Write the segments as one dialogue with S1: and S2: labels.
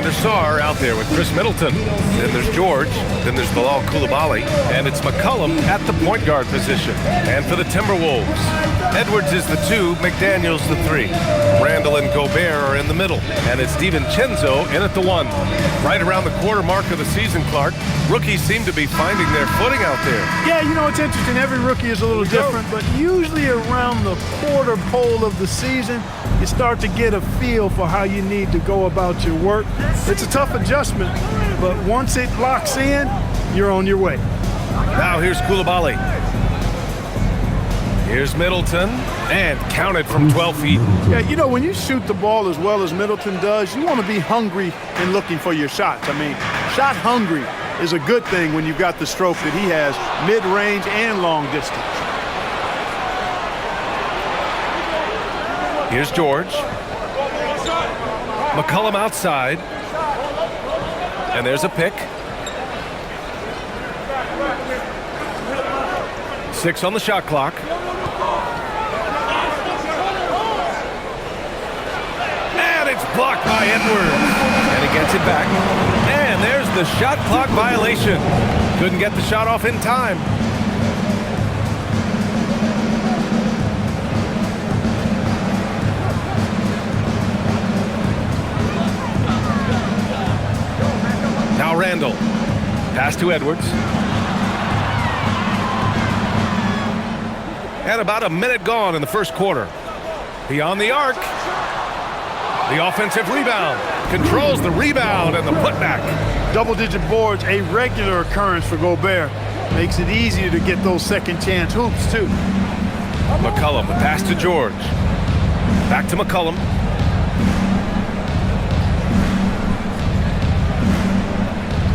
S1: Alexander Sarr out there with Chris Middleton. Then there's George. Then there's Bilal Coulibaly. And it's McCollum at the point guard position. And for the Timberwolves, Edwards is the 2, McDaniels the 3. Randall and Gobert are in the middle. And it's DiVincenzo in at the 1. Right around the quarter mark of the season, Clark, rookies seem to be finding their footing out there.
S2: Yeah, you know, it's interesting. Every rookie is a little different, but usually around the quarter pole of the season, you start to get a feel for how you need to go about your work. It's a tough adjustment, but once it locks in, you're on your way.
S1: Now here's Coulibaly. Here's Middleton, and counted from 12 feet.
S2: Yeah, you know, when you shoot the ball as well as Middleton does, you want to be hungry in looking for your shots. I mean, shot hungry is a good thing when you've got the stroke that he has, mid-range and long distance.
S1: Here's George. McCollum outside. And there's a pick. 6 on the shot clock. And it's blocked by Edwards. And he gets it back. And there's the shot clock violation. Couldn't get the shot off in time. Now Randall. Pass to Edwards. And about a minute gone in the first quarter. Beyond the arc. The offensive rebound. Controls the rebound and the putback.
S2: Double-digit boards, a regular occurrence for Gobert. Makes it easier to get those second-chance hoops, too.
S1: McCollum, the pass to George. Back to McCollum.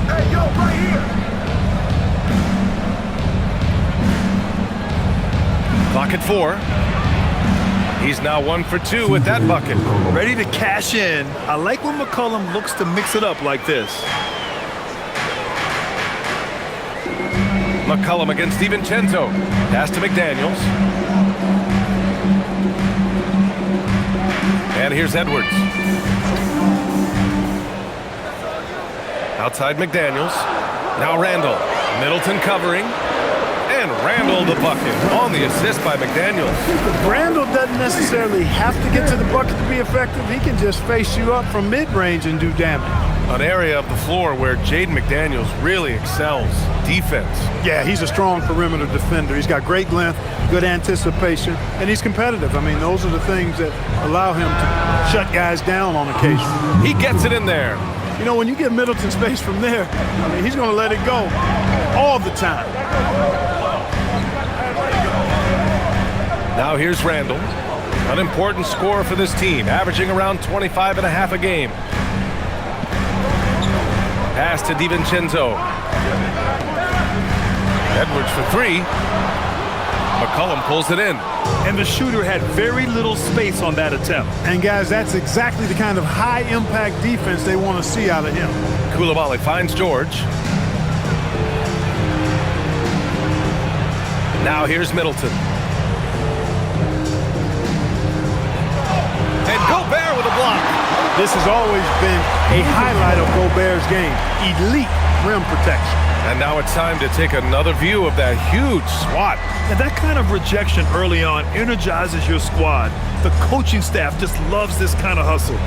S2: Hey, yo, right here.
S1: Clock at 4. He's now 1 for 2 with that bucket.
S3: Ready to cash in. I like when McCollum looks to mix it up like this.
S1: McCollum against DiVincenzo. Pass to McDaniels. And here's Edwards. Outside McDaniels. Now Randall. Middleton covering. And Randall the bucket on the assist by McDaniels.
S2: Randall doesn't necessarily have to get to the bucket to be effective. He can just face you up from mid-range and do damage.
S1: An area of the floor where Jaden McDaniels really excels. Defense.
S2: Yeah, he's a strong perimeter defender. He's got great length, good anticipation, and he's competitive. I mean, those are the things that allow him to shut guys down on occasion.
S1: He gets it in there.
S2: You know, when you give Middleton space from there, I mean, he's going to let it go all the time.
S1: Now here's Randall, an important scorer for this team, averaging around 25 and a half a game. Pass to DiVincenzo. Edwards for 3. McCollum pulls it in.
S3: And the shooter had very little space on that attempt.
S2: And guys, that's exactly the kind of high-impact defense they want to see out of him.
S1: Coulibaly finds George. Now here's Middleton. And Gobert with a block.
S2: This has always been a highlight of Gobert's game. Elite rim protection.
S1: And now it's time to take another view of that huge swat.
S3: And that kind of rejection early on energizes your squad. The coaching staff just loves this kind of hustle.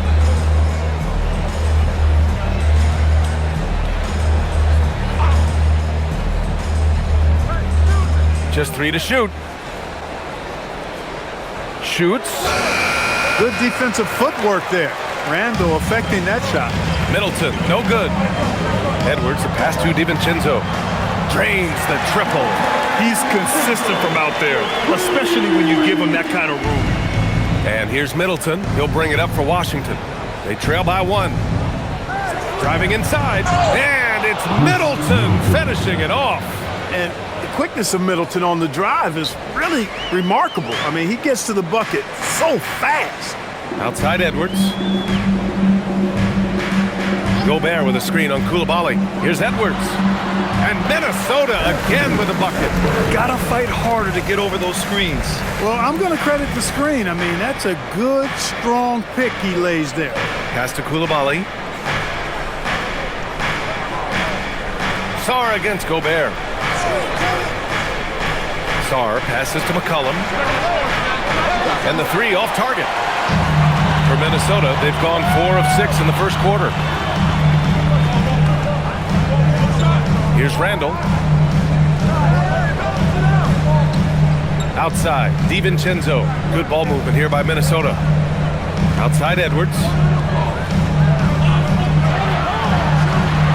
S1: Just 3 to shoot. Shoots.
S2: Good defensive footwork there. Randall affecting that shot.
S1: Middleton, no good. Edwards, the pass to DiVincenzo. Drains the triple.
S3: He's consistent from out there, especially when you give him that kind of room.
S1: And here's Middleton. He'll bring it up for Washington. They trail by 1. Driving inside. And it's Middleton finishing it off.
S2: And the quickness of Middleton on the drive is really remarkable. I mean, he gets to the bucket so fast.
S1: Outside Edwards. Gobert with a screen on Coulibaly. Here's Edwards. And Minnesota again with a bucket.
S3: Gotta fight harder to get over those screens.
S2: Well, I'm going to credit the screen. I mean, that's a good, strong pick he lays there.
S1: Pass to Coulibaly. Sarr against Gobert. Sarr passes to McCollum. And the three off target. For Minnesota, they've gone 4 of 6 in the first quarter. Here's Randall. Outside, DiVincenzo. Good ball movement here by Minnesota. Outside Edwards.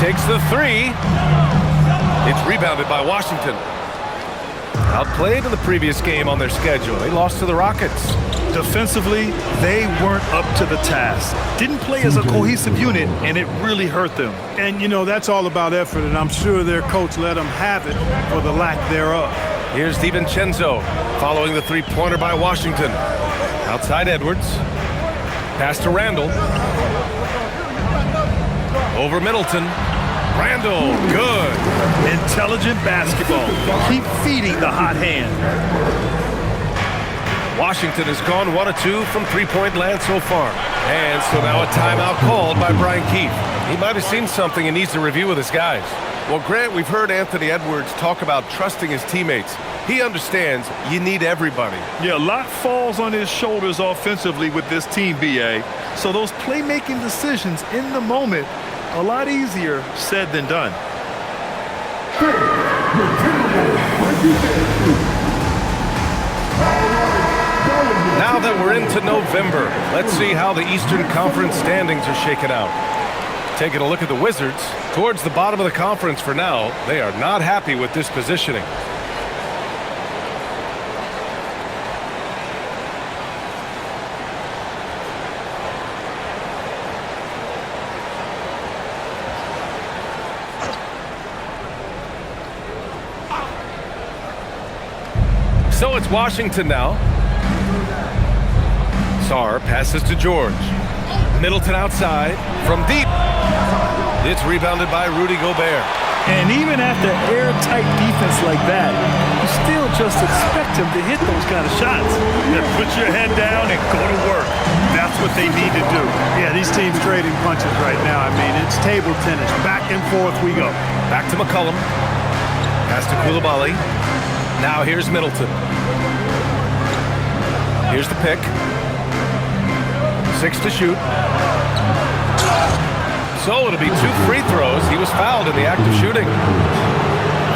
S1: Takes the three. It's rebounded by Washington. Outplayed in the previous game on their schedule. They lost to the Rockets.
S3: Defensively, they weren't up to the task. Didn't play as a cohesive unit, and it really hurt them.
S2: And, you know, that's all about effort, and I'm sure their coach let them have it for the lack thereof.
S1: Here's DiVincenzo following the three-pointer by Washington. Outside Edwards. Pass to Randall. Over Middleton. Randall, good.
S3: Intelligent basketball. Keep feeding the hot hand.
S1: Washington has gone 1 of 2 from three-point land so far. And so now a timeout called by Brian Keefe. He might have seen something and needs to review with his guys. Well, Grant, we've heard Anthony Edwards talk about trusting his teammates. He understands you need everybody.
S3: Yeah, a lot falls on his shoulders offensively with this team, BA. So those playmaking decisions in the moment, a lot easier said than done.
S1: Now that we're into November, let's see how the Eastern Conference standings are shaken out. Taking a look at the Wizards, towards the bottom of the conference for now, they are not happy with this positioning. So it's Washington now. Sarr passes to George. Middleton outside from deep. It's rebounded by Rudy Gobert.
S3: And even after airtight defense like that, you still just expect him to hit those kind of shots. Yeah, put your head down and go to work. That's what they need to do.
S2: Yeah, these teams trading punches right now. I mean, it's table tennis. Back and forth we go.
S1: Back to McCollum. Pass to Coulibaly. Now here's Middleton. Here's the pick. 6 to shoot. So it'll be 2 free throws. He was fouled in the act of shooting.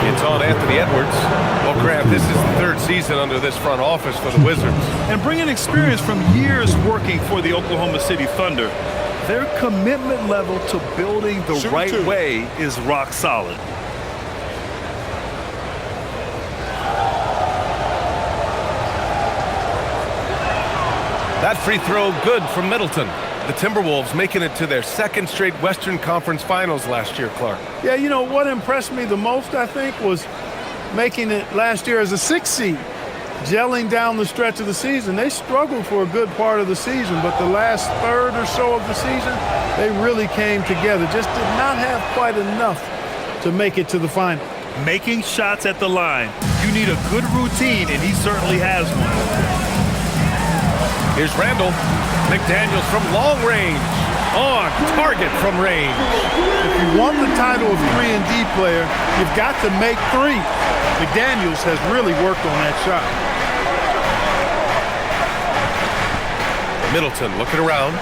S1: It's on Anthony Edwards. Well, Grant, this is the 3rd season under this front office for the Wizards.
S3: And bringing experience from years working for the Oklahoma City Thunder, their commitment level to building the right way is rock solid.
S1: That free throw good from Middleton. The Timberwolves making it to their 2nd straight Western Conference Finals last year, Clark.
S2: Yeah, you know, what impressed me the most, I think, was making it last year as a 6th seed, gelling down the stretch of the season. They struggled for a good part of the season, but the last third or so of the season, they really came together. Just did not have quite enough to make it to the final.
S3: Making shots at the line. You need a good routine, and he certainly has one.
S1: Here's Randall. McDaniels from long range. On target from range.
S2: If you want the title of 3-and-D player, you've got to make 3. McDaniels has really worked on that shot.
S1: Middleton looking around.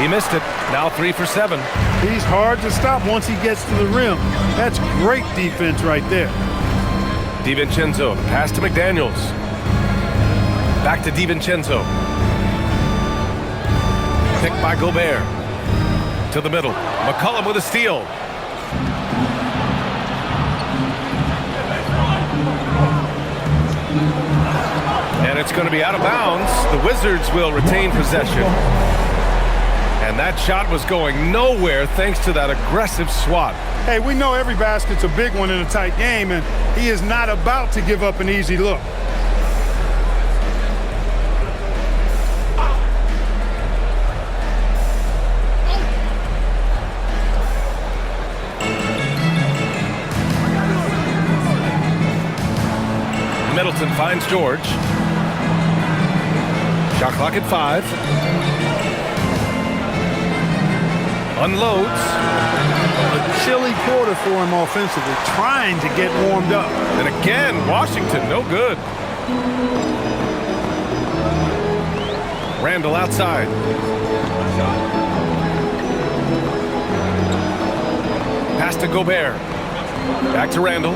S1: He missed it. Now 3 for 7.
S2: He's hard to stop once he gets to the rim. That's great defense right there.
S1: DiVincenzo, pass to McDaniels. Back to DiVincenzo. Picked by Gobert. To the middle. McCollum with a steal. And it's going to be out of bounds. The Wizards will retain possession. And that shot was going nowhere thanks to that aggressive swat.
S2: Hey, we know every basket's a big one in a tight game, and he is not about to give up an easy look.
S1: Middleton finds George. Shot clock at 5. Unloads.
S2: A chilly quarter for him offensively, trying to get warmed up.
S1: And again, Washington, no good. Randall outside. Pass to Gobert. Back to Randall.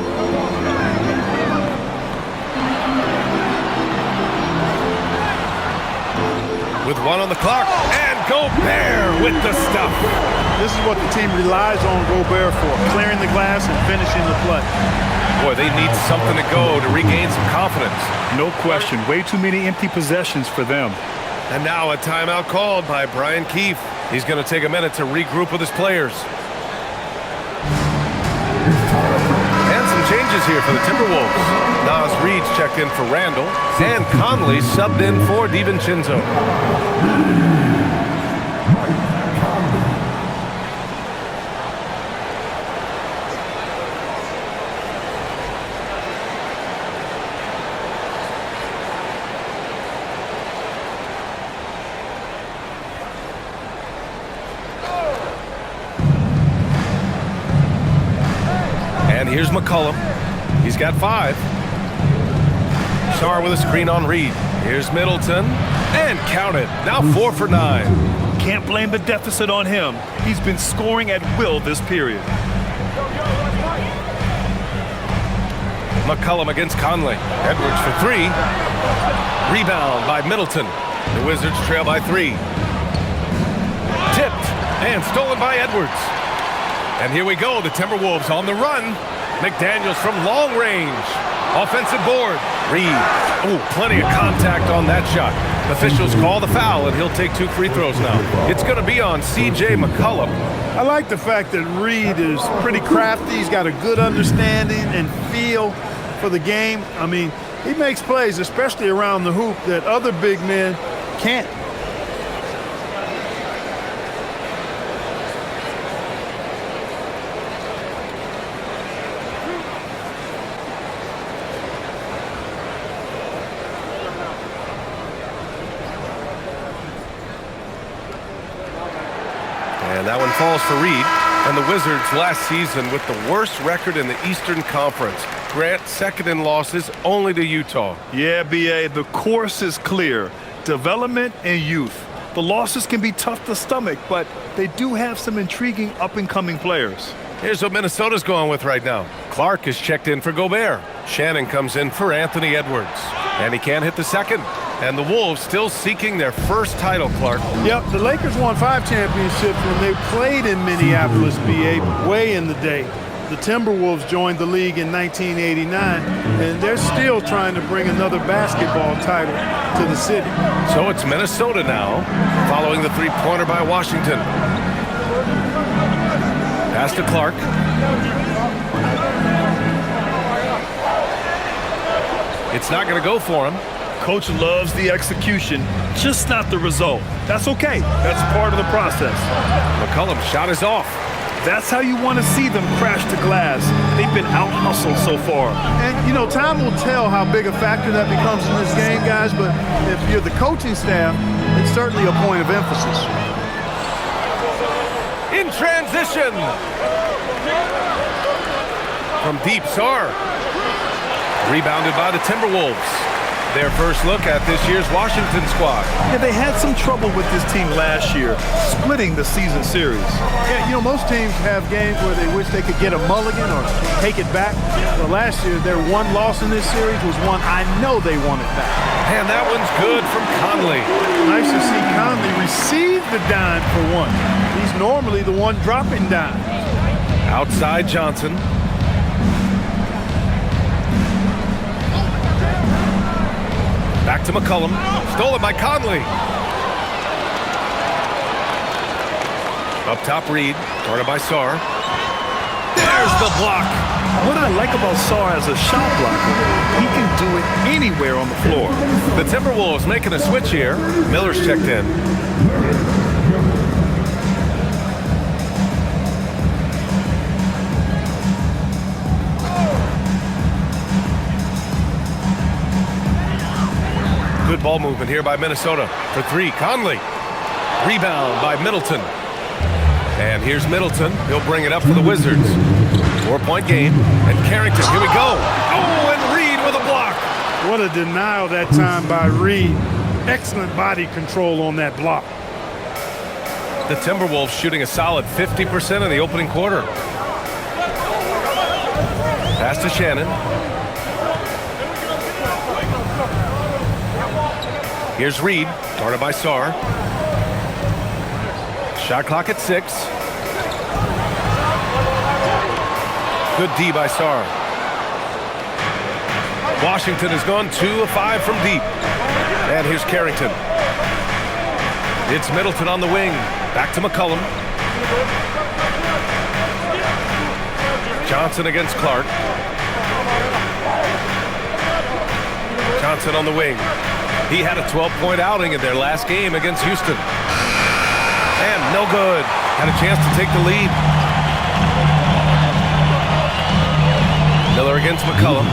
S1: With 1 on the clock, and Gobert with the stuff.
S2: This is what the team relies on Gobert for, clearing the glass and finishing the play.
S1: Boy, they need something to go to regain some confidence.
S3: No question. Way too many empty possessions for them.
S1: And now a timeout called by Brian Keefe. He's going to take a minute to regroup with his players. And some changes here for the Timberwolves. Nas Reed's checked in for Randall, and Conley subbed in for DiVincenzo. And here's McCollum. He's got 5. Sarr with a screen on Reed. Here's Middleton. And count it. Now 4 for 9.
S3: Can't blame the deficit on him. He's been scoring at will this period.
S1: McCollum against Conley. Edwards for 3. Rebound by Middleton. The Wizards trail by 3. Tipped and stolen by Edwards. And here we go, the Timberwolves on the run. McDaniels from long range. Offensive board. Reed. Oh, plenty of contact on that shot. Officials call the foul, and he'll take 2 free throws now. It's going to be on C.J. McCollum.
S2: I like the fact that Reed is pretty crafty. He's got a good understanding and feel for the game. I mean, he makes plays, especially around the hoop, that other big men can't.
S1: And that one falls for Reed. And the Wizards last season with the worst record in the Eastern Conference. Grant second in losses only to Utah.
S3: Yeah, B.A., the course is clear. Development and youth. The losses can be tough to stomach, but they do have some intriguing up-and-coming players.
S1: Here's what Minnesota's going with right now. Clark is checked in for Gobert. Shannon comes in for Anthony Edwards. And he can't hit the second. And the Wolves still seeking their first title, Clark.
S2: Yep, the Lakers won 5 championships when they played in Minneapolis, BA, way in the day. The Timberwolves joined the league in 1989, and they're still trying to bring another basketball title to the city.
S1: So it's Minnesota now, following the three-pointer by Washington. Pass to Clark. It's not going to go for him.
S3: Coach loves the execution, just not the result. That's okay. That's part of the process.
S1: McCollum's shot is off.
S3: That's how you want to see them crash the glass. They've been out-hustled so far.
S2: And, you know, time will tell how big a factor that becomes in this game, guys, but if you're the coaching staff, it's certainly a point of emphasis.
S1: In transition. From deep, Sarr. Rebounded by the Timberwolves. Their first look at this year's Washington squad.
S3: Yeah, they had some trouble with this team last year, splitting the season series.
S2: Yeah, you know, most teams have games where they wish they could get a mulligan or take it back. Well, last year, their one loss in this series was one I know they wanted back.
S1: And that one's good from Conley.
S2: Nice to see Conley receive the dime for one. He's normally the one dropping dimes.
S1: Outside Johnson. Back to McCollum. Stolen by Conley. Up top, Reed. Guarded by Sarr. There's the block.
S3: What I like about Sarr as a shot blocker, he can do it anywhere on the floor.
S1: The Timberwolves making a switch here. Miller's checked in. Good ball movement here by Minnesota. For three, Conley. Rebound by Middleton. And here's Middleton. He'll bring it up for the Wizards. 4-point game. And Carrington, here we go. Oh, and Reed with a block.
S2: What a denial that time by Reed. Excellent body control on that block.
S1: The Timberwolves shooting a solid 50% in the opening quarter. Pass to Shannon. Here's Reed, guarded by Sarr. Shot clock at 6. Good D by Sarr. Washington has gone 2 of 5 from deep. And here's Carrington. It's Middleton on the wing. Back to McCollum. Johnson against Clark. Johnson on the wing. He had a 12-point outing in their last game against Houston. And no good. Had a chance to take the lead. Miller against McCollum.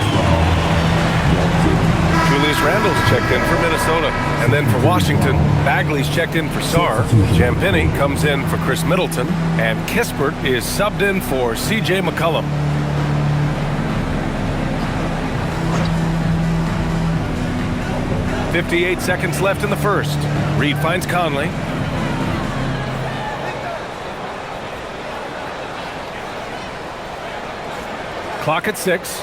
S1: Julius Randle's checked in for Minnesota. And then for Washington, Bagley's checked in for Sarr. Champagnie comes in for Chris Middleton. And Kispert is subbed in for C.J. McCollum. .58 seconds left in the first. Reed finds Conley. Clock at 6.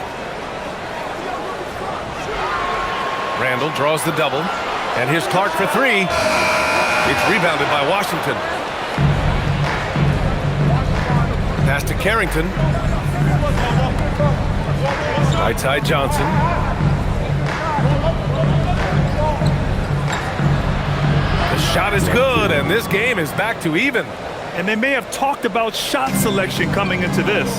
S1: Randle draws the double. And here's Clark for 3. It's rebounded by Washington. Pass to Carrington. Right side Johnson. The shot is good, and this game is back to even.
S3: And they may have talked about shot selection coming into this.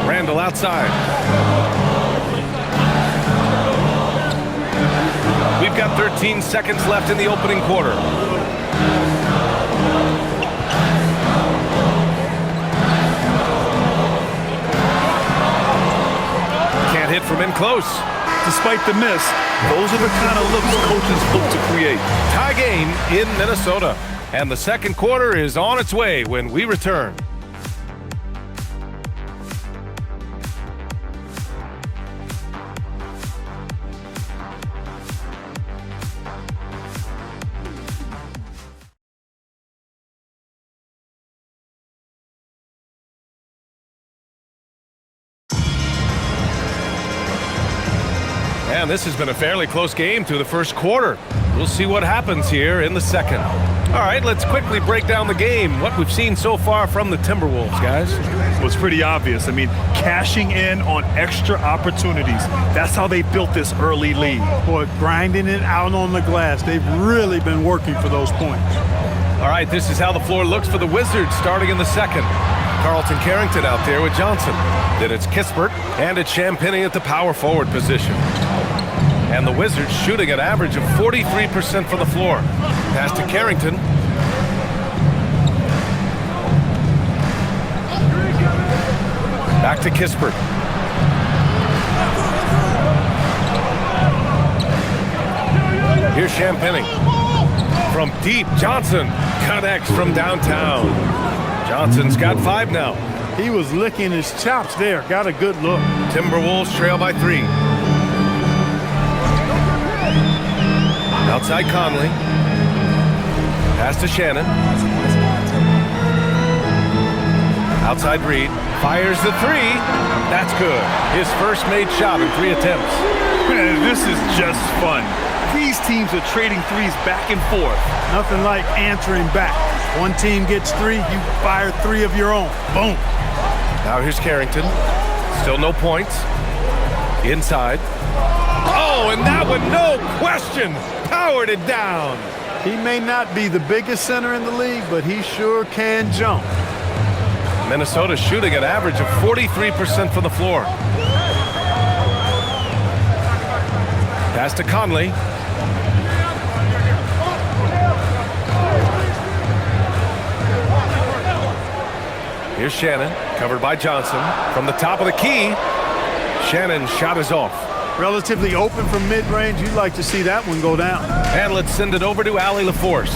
S1: Randle outside. We've got 13 seconds left in the opening quarter. Can't hit from in close.
S3: Despite the miss, those are the kind of looks coaches hope to create.
S1: Tie game in Minnesota. And the second quarter is on its way when we return. And this has been a fairly close game through the first quarter. We'll see what happens here in the second. All right, let's quickly break down the game. What we've seen so far from the Timberwolves, guys.
S3: Well, it's pretty obvious. I mean, cashing in on extra opportunities. That's how they built this early lead.
S2: Boy, grinding it out on the glass. They've really been working for those points.
S1: All right, this is how the floor looks for the Wizards starting in the second. Carlton Carrington out there with Johnson. Then it's Kispert, and it's Champagnie at the power forward position. And the Wizards shooting an average of 43% from the floor. Pass to Carrington. Back to Kispert. Here's Champagnie. From deep, Johnson connects from downtown. Johnson's got 5 now.
S2: He was licking his chops there. Got a good look.
S1: Timberwolves trail by 3. Outside Conley. Pass to Shannon. Outside Reed. Fires the 3. That's good. His first made shot in 3 attempts.
S3: Man, this is just fun. These teams are trading threes back and forth.
S2: Nothing like answering back. One team gets 3, you fire 3 of your own. Boom.
S1: Now here's Carrington. Still no points. Inside. Oh, and that one, no question, powered it down.
S2: He may not be the biggest center in the league, but he sure can jump.
S1: Minnesota shooting an average of 43% from the floor. Pass to Conley. Here's Shannon, covered by Johnson. From the top of the key, Shannon's shot is off.
S2: relatively open from mid-range. You'd like to see that one go down.
S1: And let's send it over to Allie LaForce.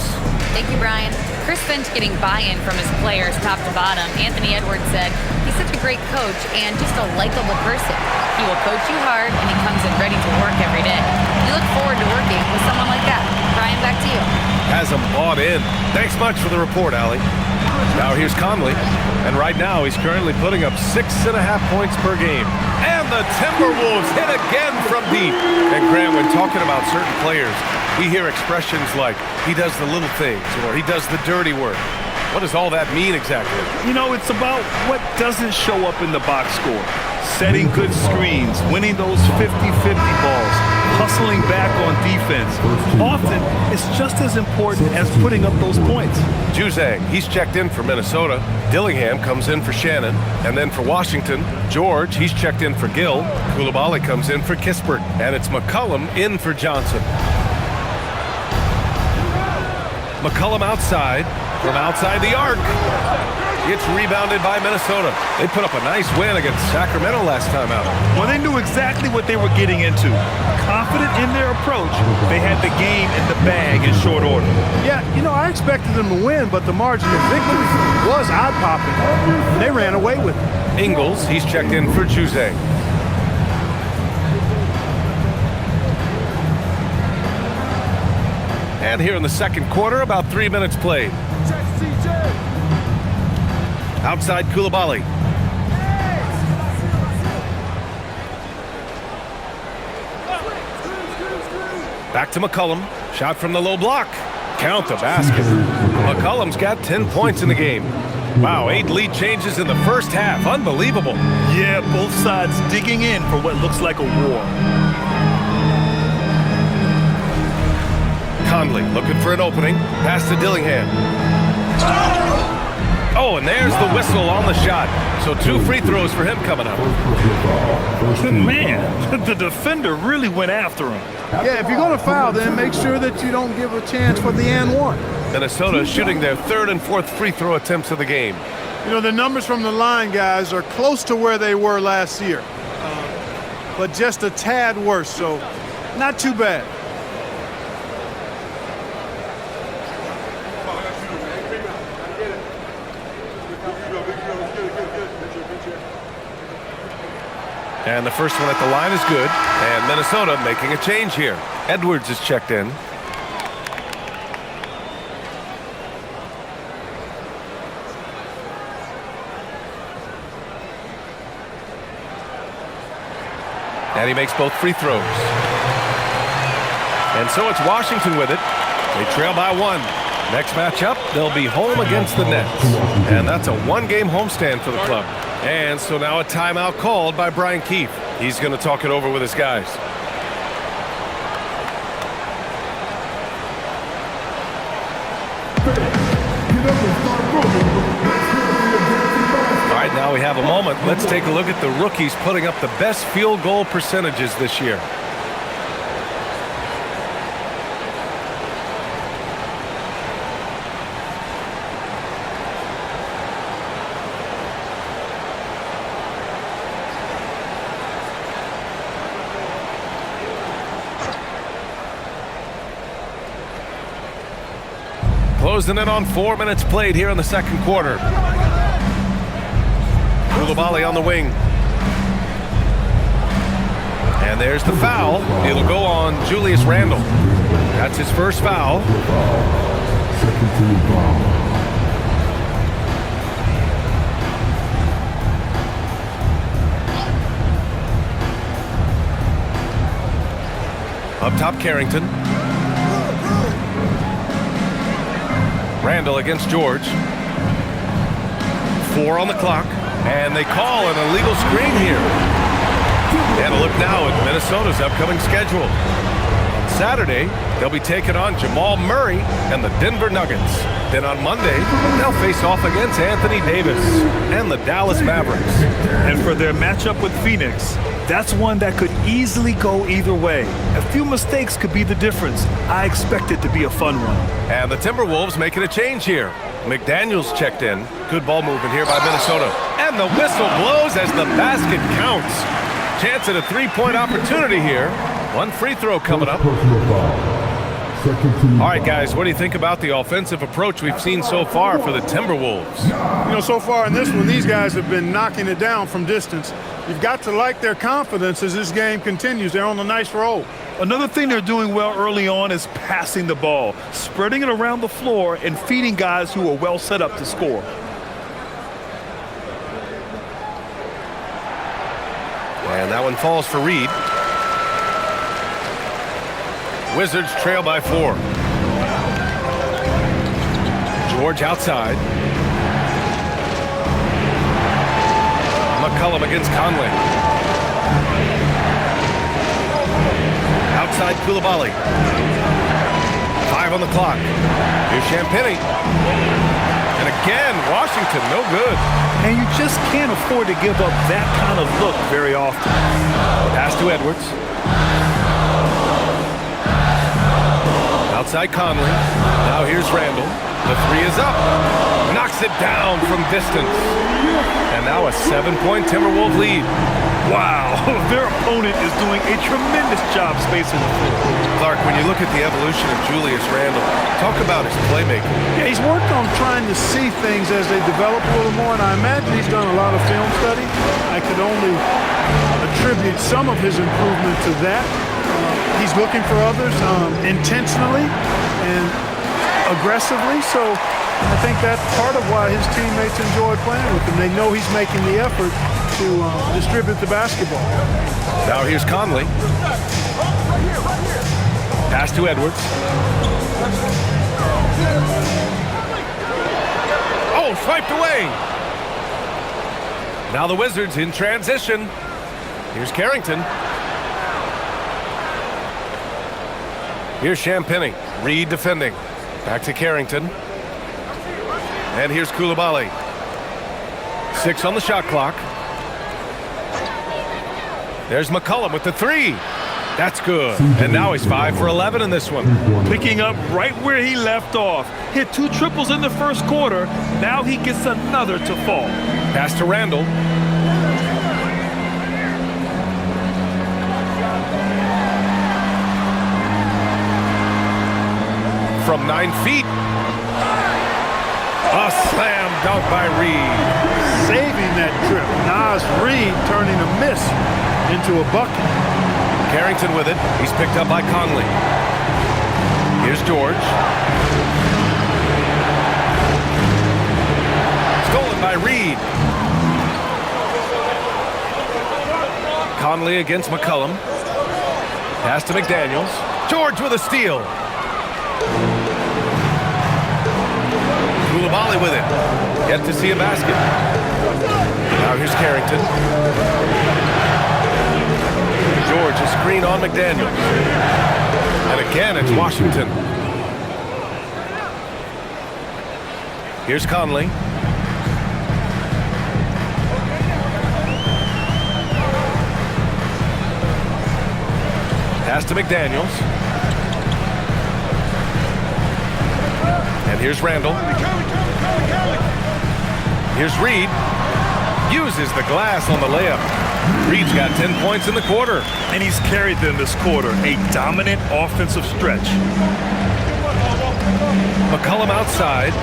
S4: Thank you, Brian. Chris Finch getting buy-in from his players top to bottom. Anthony Edwards said he's such a great coach and just a likable person. He will coach you hard, and he comes in ready to work every day. We look forward to working with someone like that. Brian, back to you.
S1: Has him bought in. Thanks much for the report, Allie. Now here's Conley, and right now he's currently putting up 6.5 points per game. And the Timberwolves hit again from deep. And Grant, when talking about certain players, we hear expressions like, he does the little things, or he does the dirty work. What does all that mean exactly?
S3: You know, it's about what doesn't show up in the box score. Setting good screens, winning those 50-50 balls, hustling back on defense. Often, it's just as important as putting up those points.
S1: Juzang, he's checked in for Minnesota. Dillingham comes in for Shannon. And then for Washington, George, he's checked in for Gill. Coulibaly comes in for Kispert. And it's McCollum in for Johnson. McCollum outside, from outside the arc. It's rebounded by Minnesota. They put up a nice win against Sacramento last time out.
S3: Well, they knew exactly what they were getting into. Confident in their approach, they had the game in the bag in short order.
S2: Yeah, you know, I expected them to win, but the margin of victory was eye-popping, and they ran away with it.
S1: Ingles, he's checked in for Juzang. And here in the second quarter, about 3 minutes played. Outside Coulibaly. Back to McCollum. Shot from the low block. Count the basket. McCollum's got 10 points in the game. Wow, 8 lead changes in the first half. Unbelievable.
S3: Yeah, both sides digging in for what looks like a war.
S1: Conley looking for an opening. Pass to Dillingham. Oh, and there's the whistle on the shot. So 2 free throws for him coming up.
S3: Man, the defender really went after him.
S2: Yeah, if you're going to foul, then make sure that you don't give a chance for the and one.
S1: Minnesota shooting their 3rd and 4th free throw attempts of the game.
S2: You know, the numbers from the line, guys, are close to where they were last year. But just a tad worse, so not too bad.
S1: And the first one at the line is good. And Minnesota making a change here. Edwards is checked in. And he makes both free throws. And so it's Washington with it. They trail by 1. Next matchup, they'll be home against the Nets. And that's a 1-game homestand for the club. And so now a timeout called by Brian Keefe. He's going to talk it over with his guys. All right, now we have a moment. Let's take a look at the rookies putting up the best field goal percentages this year. Closing in on 4 minutes played here in the second quarter. Coulibaly on the wing. And there's the foul. It'll go on Julius Randle. That's his first foul. Up top, Carrington. Randle against George. 4 on the clock. And they call an illegal screen here. And a look now at Minnesota's upcoming schedule. On Saturday, they'll be taking on Jamal Murray and the Denver Nuggets. Then on Monday, they'll face off against Anthony Davis and the Dallas Mavericks.
S3: And for their matchup with Phoenix, that's one that could easily go either way. A few mistakes could be the difference. I expect it to be a fun one.
S1: And the Timberwolves making a change here. McDaniels checked in. Good ball movement here by Minnesota. And the whistle blows as the basket counts. Chance at a three-point opportunity here. One free throw coming up. All right, guys, what do you think about the offensive approach we've seen so far for the Timberwolves?
S2: You know, so far in this one, these guys have been knocking it down from distance. You've got to like their confidence as this game continues. They're on a nice roll.
S3: Another thing they're doing well early on is passing the ball, spreading it around the floor and feeding guys who are well set up to score.
S1: And that one falls for Reed. Wizards trail by 4. George outside. McCollum against Conley. Outside Koulibaly. 5 on the clock. Here's Champagnie. And again, Washington, no good.
S3: And you just can't afford to give up that kind of look very often.
S1: Pass to Edwards. Outside Conley. Now here's Randall. The 3 is up. Knocks it down from distance. And now a 7-point Timberwolves lead.
S3: Wow, their opponent is doing a tremendous job spacing the floor.
S1: Clark, when you look at the evolution of Julius Randle, talk about his playmaking.
S2: Yeah, he's worked on trying to see things as they develop a little more, and I imagine he's done a lot of film study. I could only attribute some of his improvement to that. He's looking for others intentionally and aggressively, so I think that's part of why his teammates enjoy playing with him. They know he's making the effort to distribute the basketball.
S1: Now here's Conley. Pass to Edwards. Oh, swiped away. Now the Wizards in transition. Here's Carrington. Here's Champagnie. Reed defending. Back to Carrington. And here's Koulibaly. 6 on the shot clock. There's McCollum with the 3. That's good. And now he's 5 for 11 in this one.
S3: Picking up right where he left off. Hit 2 triples in the first quarter. Now he gets another to fall.
S1: Pass to Randall. From 9 feet. A slam dunk by Reed.
S2: Saving that trip. Nas Reed turning a miss into a bucket.
S1: Carrington with it. He's picked up by Conley. Here's George. Stolen by Reed. Conley against McCollum. Pass to McDaniels. George with a steal. Koulibaly with it. Yet to see a basket. Now here's Carrington. George, a screen on McDaniels. And again, it's Washington. Here's Conley. Pass to McDaniels. And here's Randall. Here's Reed. Uses the glass on the layup. Reed's got 10 points in the quarter.
S3: And he's carried them this quarter. A dominant offensive stretch.
S1: McCollum outside.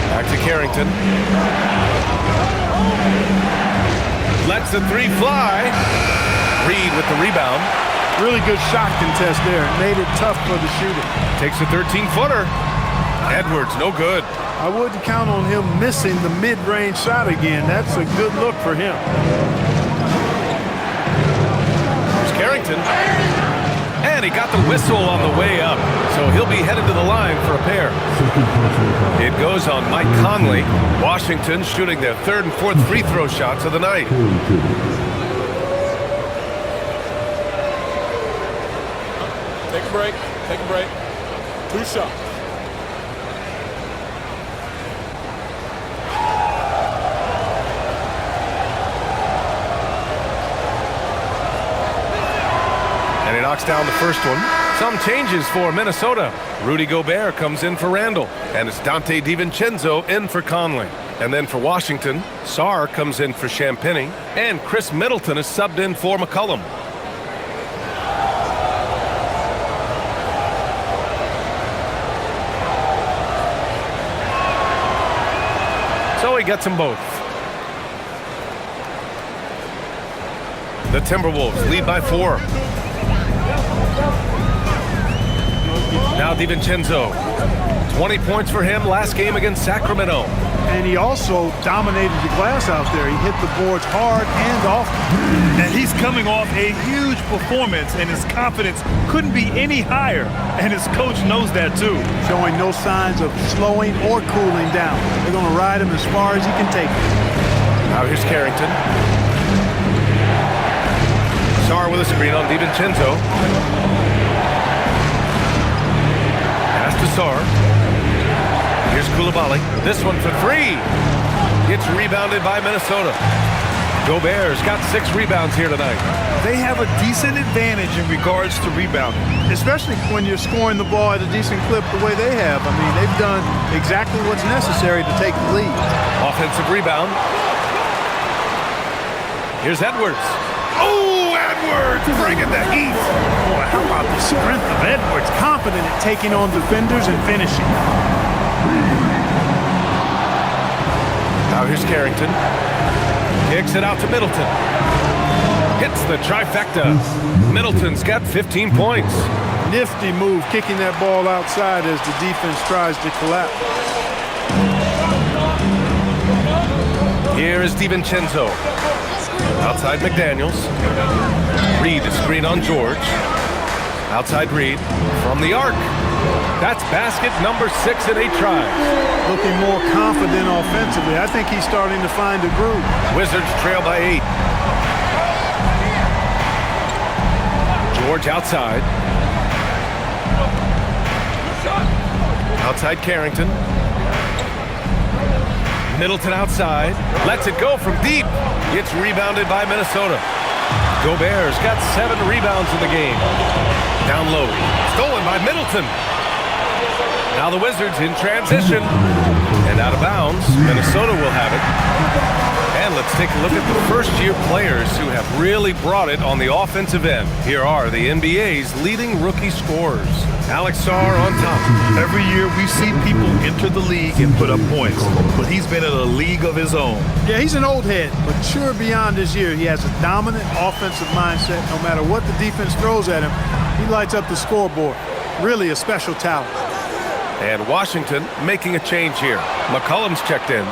S1: Back to Carrington. Lets the 3 fly. Reed with the rebound.
S2: Really good shot contest there. Made it tough for the shooter.
S1: Takes a 13-footer. Edwards, no good.
S2: I wouldn't count on him missing the mid-range shot again. That's a good look for him.
S1: Here's Carrington. And he got the whistle on the way up. So he'll be headed to the line for a pair. It goes on Mike Conley. Washington shooting their 3rd and 4th free throw shots of the night.
S5: Take a break. Take a break. 2 shots.
S1: And he knocks down the first one. Some changes for Minnesota. Rudy Gobert comes in for Randall, and it's Dante DiVincenzo in for Conley. And then for Washington, Sarr comes in for Champagnie, and Chris Middleton is subbed in for McCollum. So he gets them both. The Timberwolves lead by 4. Now DiVincenzo, 20 points for him last game against Sacramento.
S2: And he also dominated the glass out there. He hit the boards hard and often.
S3: And he's coming off a huge performance, and his confidence couldn't be any higher. And his coach knows that too.
S2: Showing no signs of slowing or cooling down. They're going to ride him as far as he can take it.
S1: Now here's Carrington. Sarr with a screen on DiVincenzo. Pass to Sarr. Here's Coulibaly. This one for 3. It's rebounded by Minnesota. Gobert's got 6 rebounds here tonight.
S3: They have a decent advantage in regards to rebounding.
S2: Especially when you're scoring the ball at a decent clip the way they have. I mean, they've done exactly what's necessary to take the lead.
S1: Offensive rebound. Here's Edwards. Oh, Edwards bringing the heat.
S2: Boy, how about the strength of Edwards? Confident at taking on defenders and finishing.
S1: Now here's Carrington. Kicks it out to Middleton. Hits the trifecta. Middleton's got 15 points.
S2: Nifty move, kicking that ball outside as the defense tries to collapse.
S1: Here is DiVincenzo. Outside McDaniels. Reed to screen on George. Outside Reed from the arc. That's basket number 6 in 8 tries.
S2: Looking more confident offensively. I think he's starting to find a groove.
S1: Wizards trail by 8. George outside. Outside Carrington. Middleton outside. Lets it go from deep. It's rebounded by Minnesota. Gobert's got 7 rebounds in the game. Down low. Stolen by Middleton. Now the Wizards in transition. And out of bounds. Minnesota will have it. And let's take a look at the first-year players who have really brought it on the offensive end. Here are the NBA's leading rookie scorers. Alex Sarr on top.
S3: Every year we see people enter the league and put up points, but he's been in a league of his own.
S2: Yeah, he's an old head, mature beyond his year. He has a dominant offensive mindset. No matter what the defense throws at him, he lights up the scoreboard. Really a special talent.
S1: And Washington making a change here. McCollum's checked in.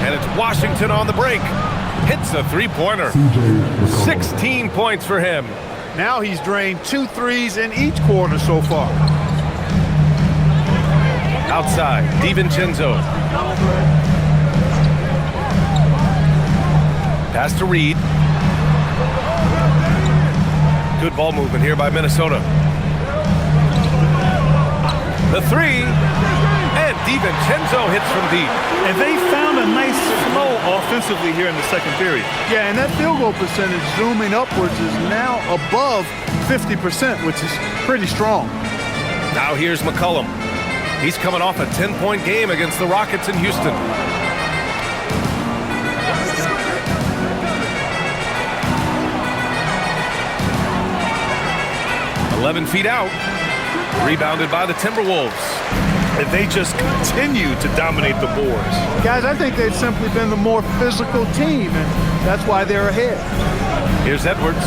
S1: And it's Washington on the break. Hits the three-pointer. 16 points for him.
S2: Now he's drained 2 threes in each quarter so far.
S1: Outside, DiVincenzo. Pass to Reed. Good ball movement here by Minnesota. The 3. And DiVincenzo hits from deep.
S3: And they found a nice flow offensively here in the second period.
S2: Yeah, and that field goal percentage zooming upwards is now above 50%, which is pretty strong.
S1: Now here's McCollum. He's coming off a 10-point game against the Rockets in Houston. "11 feet out. Rebounded by the Timberwolves.
S3: And they just continue to dominate the boards.
S2: Guys, I think they've simply been the more physical team, and that's why they're ahead.
S1: Here's Edwards.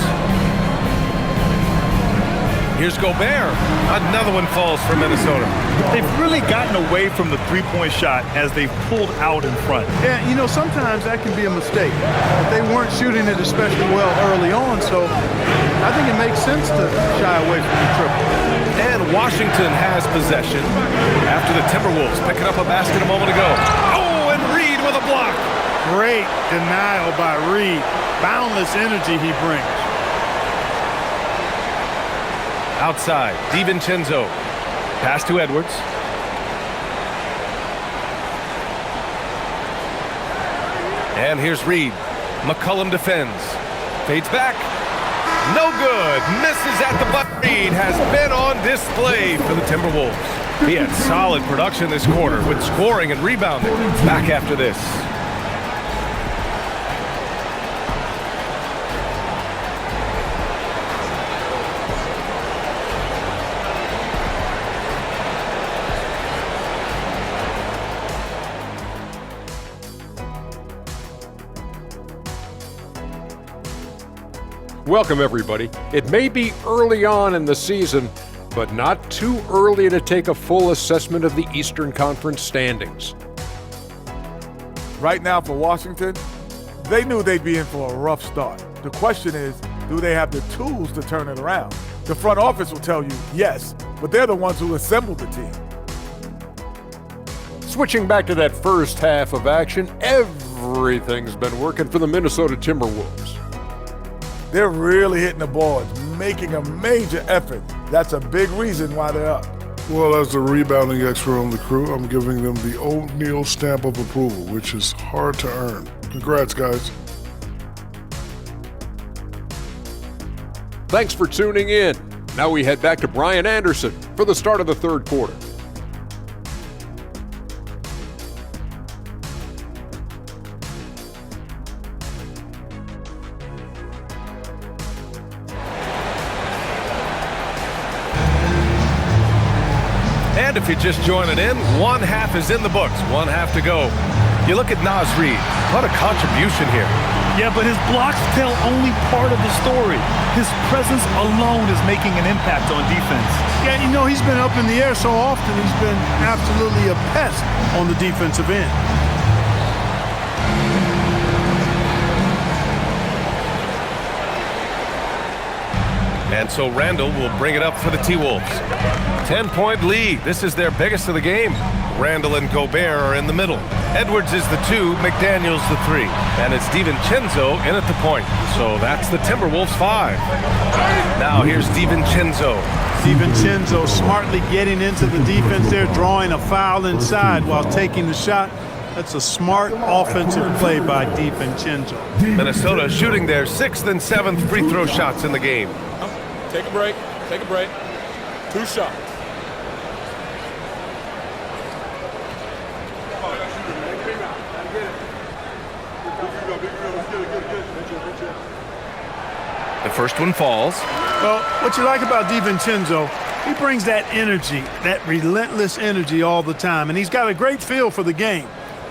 S1: Here's Gobert. Another one falls for Minnesota.
S3: They've really gotten away from the three-point shot as they've pulled out in front.
S2: Yeah, you know, sometimes that can be a mistake. But they weren't shooting it especially well early on, so I think it makes sense to shy away from the triple.
S1: And Washington has possession after the Timberwolves picking up a basket a moment ago. Oh, and Reed with a block.
S2: Great denial by Reed. Boundless energy he brings.
S1: Outside, DiVincenzo. Pass to Edwards. And here's Reed. McCollum defends. Fades back. No good. Misses at the buzzer. Reed has been on display for the Timberwolves. He had solid production this quarter with scoring and rebounding. Back after this.
S6: Welcome, everybody. It may be early on in the season, but not too early to take a full assessment of the Eastern Conference standings.
S7: Right now for Washington, they knew they'd be in for a rough start. The question is, do they have the tools to turn it around? The front office will tell you yes, but they're the ones who assembled the team.
S6: Switching back to that first half of action, everything's been working for the Minnesota Timberwolves.
S7: They're really hitting the boards, making a major effort. That's a big reason why they're up.
S8: Well, as the rebounding expert on the crew, I'm giving them the O'Neal stamp of approval, which is hard to earn. Congrats, guys.
S6: Thanks for tuning in. Now we head back to Brian Anderson for the start of the third quarter.
S1: And if you're just joining in, one half is in the books, one half to go. You look at Naz Reid, what a contribution here.
S3: Yeah, but his blocks tell only part of the story. His presence alone is making an impact on defense.
S2: Yeah, you know, he's been up in the air so often, he's been absolutely a pest on the defensive end.
S1: And so Randall will bring it up for the T-Wolves. 10-point lead. This is their biggest of the game. Randall and Gobert are in the middle. Edwards is the 2, McDaniels the 3. And it's DiVincenzo in at the point. So that's the Timberwolves 5. Now here's DiVincenzo.
S2: DiVincenzo smartly getting into the defense there, drawing a foul inside while taking the shot. That's a smart offensive play by DiVincenzo.
S1: Minnesota shooting their 6th and 7th free throw shots in the game.
S5: Take a break. Take a break. 2 shots.
S1: The first one falls.
S2: Well, what you like about DiVincenzo, he brings that energy, that relentless energy all the time, and he's got a great feel for the game.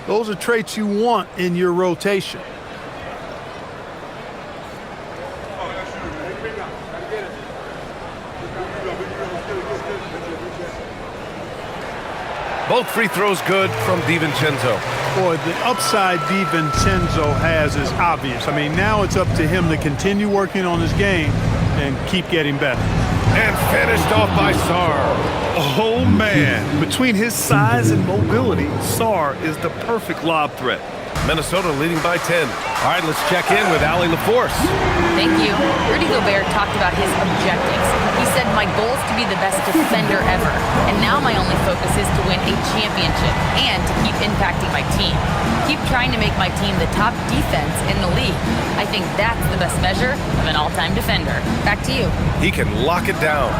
S2: Those are traits you want in your rotation.
S1: Both free throws good from DiVincenzo.
S2: Boy, the upside DiVincenzo has is obvious. I mean, now it's up to him to continue working on his game and keep getting better.
S1: And finished off by Sarr.
S3: Oh, man. Between his size and mobility, Sarr is the perfect lob threat.
S1: Minnesota leading by 10. All right, let's check in with Allie LaForce.
S4: Thank you. Rudy Gobert talked about his objectives. He said, my goal is to be the best defender ever. And now my only focus is to win a championship and to keep impacting my team. Keep trying to make my team the top defense in the league. I think that's the best measure of an all-time defender. Back to you.
S1: He can lock it down.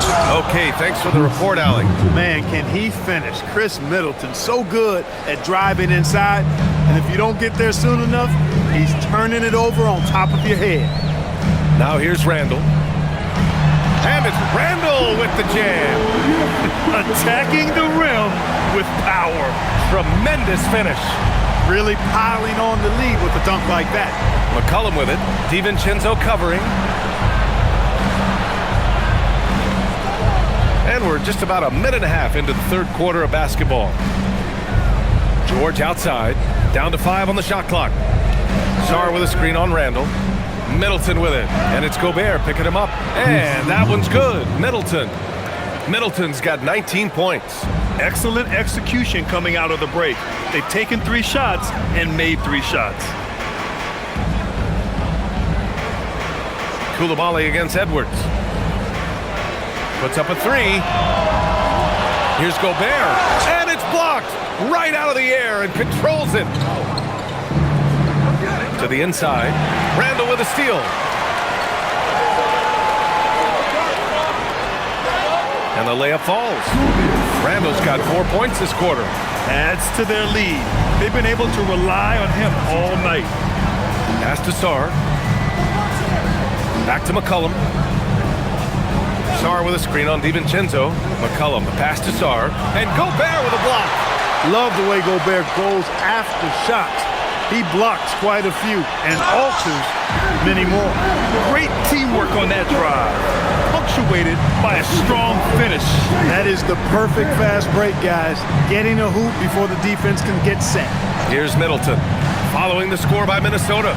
S1: Okay, thanks for the report, Allie.
S2: Man, can he finish. Chris Middleton, so good at driving inside. And if you don't get there soon enough, he's turning it over on top of your head.
S1: Now here's Randall. And it's Randall with the jam.
S3: Attacking the rim with power.
S1: Tremendous finish.
S2: Really piling on the lead with a dunk like that.
S1: McCollum with it. DiVincenzo covering. And we're just about a minute and a half into the third quarter of basketball. George outside. Down to 5 on the shot clock. Sarr with a screen on Randall. Middleton with it. And it's Gobert picking him up. And that one's good. Middleton. Middleton's got 19 points.
S3: Excellent execution coming out of the break. They've taken 3 shots and made 3 shots.
S1: Coulibaly against Edwards. Puts up a 3. Here's Gobert. And it's blocked right out of the air and controls it. To the inside. Randall with a steal. And the layup falls. Randall's got 4 points this quarter.
S3: Adds to their lead. They've been able to rely on him all night.
S1: Pass to Sarr. Back to McCollum. Sarr with a screen on DiVincenzo. McCollum, the pass to Sarr. And Gobert with a block.
S2: Love the way Gobert goes after shots. He blocks quite a few and alters many more.
S3: Great teamwork on that drive. Punctuated by a strong finish.
S2: That is the perfect fast break, guys. Getting a hoop before the defense can get set.
S1: Here's Middleton. Following the score by Minnesota.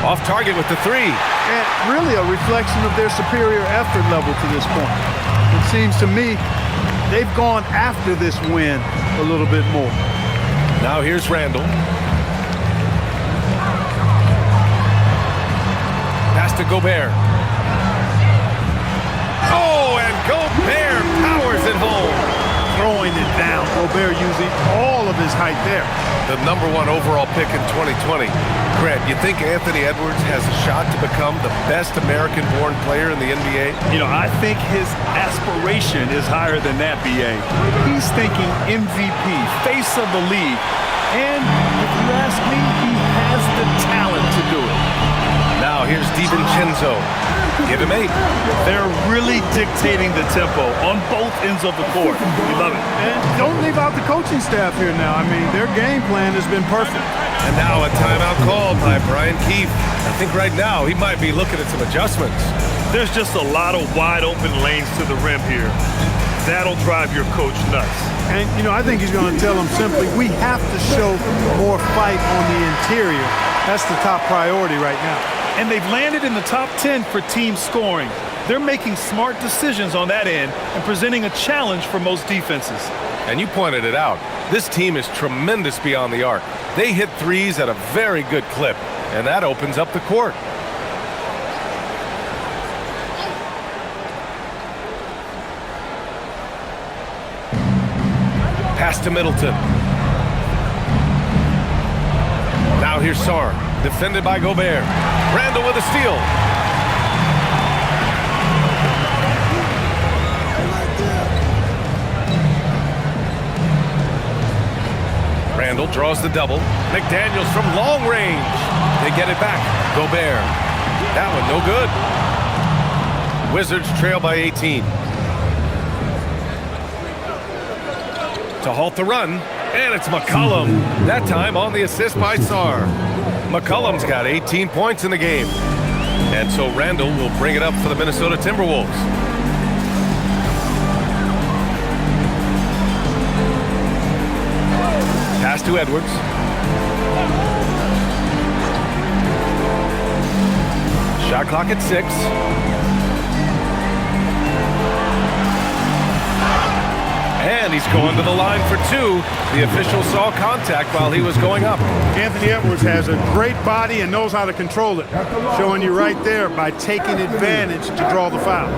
S1: Off target with the three.
S2: And really a reflection of their superior effort level to this point. It seems to me they've gone after this win a little bit more.
S1: Now here's Randall. Pass to Gobert. Oh, and Gobert powers it home.
S2: Throwing it down. Gobert using all of his height there.
S1: The #1 overall pick in 2020. Grant, you think Anthony Edwards has a shot to become the best American-born player in the NBA?
S3: You know, I think his aspiration is higher than that, BA. He's thinking MVP, face of the league. And if you ask me, he has the talent to do it.
S1: Now here's DiVincenzo. Give him 8.
S3: They're really dictating the tempo on both ends of the court. We love it.
S2: And don't leave out the coaching staff here now. I mean, their game plan has been perfect.
S1: And now a timeout called by Brian Keefe. I think right now he might be looking at some adjustments.
S3: There's just a lot of wide open lanes to the rim here. That'll drive your coach nuts.
S2: And, you know, I think he's going to tell them simply, we have to show more fight on the interior. That's the top priority right now.
S3: And they've landed in the top 10 for team scoring. They're making smart decisions on that end and presenting a challenge for most defenses.
S1: And you pointed it out. This team is tremendous beyond the arc. They hit threes at a very good clip, and that opens up the court. Pass to Middleton. Now here's Sarr, defended by Gobert. Randall with a steal. Randall draws the double. McDaniels from long range. They get it back. Gobert. That one no good. Wizards trail by 18. To halt the run, and it's McCollum. That time on the assist by Sarr. McCollum's got 18 points in the game. And so Randall will bring it up for the Minnesota Timberwolves. Pass to Edwards. Shot clock at 6. And he's going to the line for 2. The official saw contact while he was going up.
S2: Anthony Edwards has a great body and knows how to control it. Showing you right there by taking advantage to draw the foul.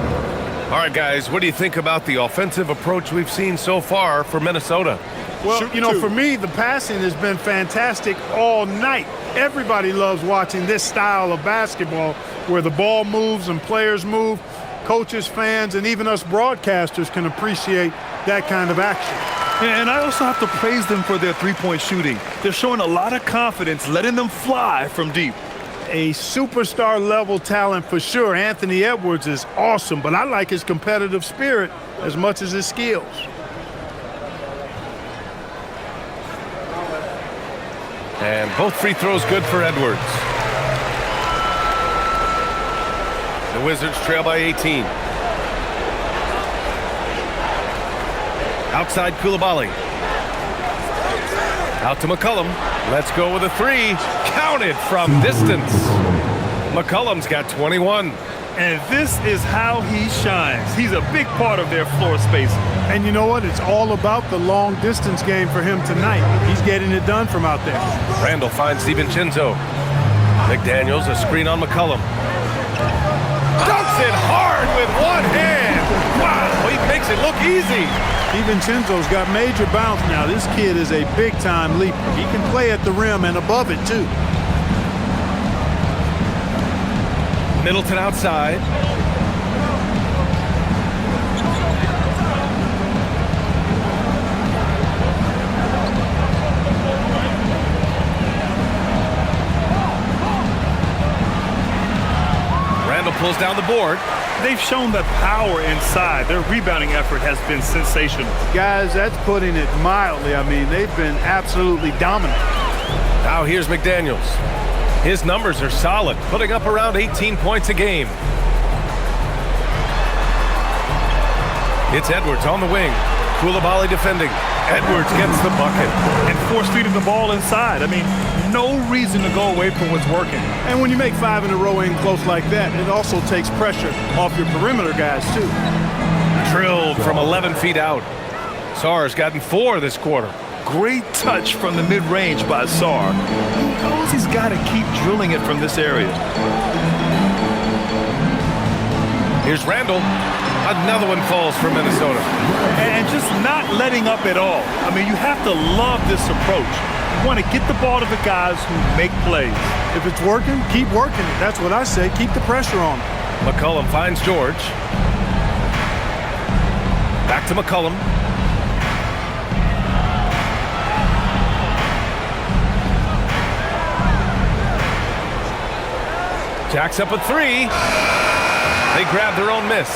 S1: All right, guys, what do you think about the offensive approach we've seen so far for Minnesota?
S2: Well, you know, for me, the passing has been fantastic all night. Everybody loves watching this style of basketball where the ball moves and players move. Coaches, fans, and even us broadcasters can appreciate that kind of action.
S3: And I also have to praise them for their three-point shooting. They're showing a lot of confidence, letting them fly from deep.
S2: A superstar-level talent for sure. Anthony Edwards is awesome, but I like his competitive spirit as much as his skills.
S1: And both free throws good for Edwards. The Wizards trail by 18. Outside Koulibaly. Out to McCollum. Let's go with a 3. Counted from distance. McCollum's got 21.
S3: And this is how he shines. He's a big part of their floor space.
S2: And you know what? It's all about the long distance game for him tonight. He's getting it done from out there.
S1: Randall finds DiVincenzo. McDaniels, a screen on McCollum. Dunks it hard with one hand. Wow, he makes it look easy.
S2: DiVincenzo's got major bounce now. This kid is a big-time leaper. He can play at the rim and above it, too.
S1: Middleton outside. down the board.
S3: They've shown that power inside. Their rebounding effort has been sensational.
S2: Guys, that's putting it mildly. I mean, they've been absolutely dominant.
S1: Now here's McDaniels. His numbers are solid, putting up around 18 points a game. It's Edwards on the wing. Koulibaly defending. Edwards gets the bucket.
S3: And force feeding the ball inside. I mean, no reason to go away from what's working.
S2: And when you make 5 in a row in close like that, it also takes pressure off your perimeter guys, too.
S1: Drilled from 11 feet out. Sarr's gotten 4 this quarter.
S3: Great touch from the mid-range by Sarr. He knows he's got to keep drilling it from this area.
S1: Here's Randall. Another one falls for Minnesota.
S3: And just not letting up at all. I mean, you have to love this approach. You want to get the ball to the guys who make plays.
S2: If it's working, keep working it. That's what I say. Keep the pressure on.
S1: McCollum finds George. Back to McCollum. Jacks up a 3. They grab their own miss.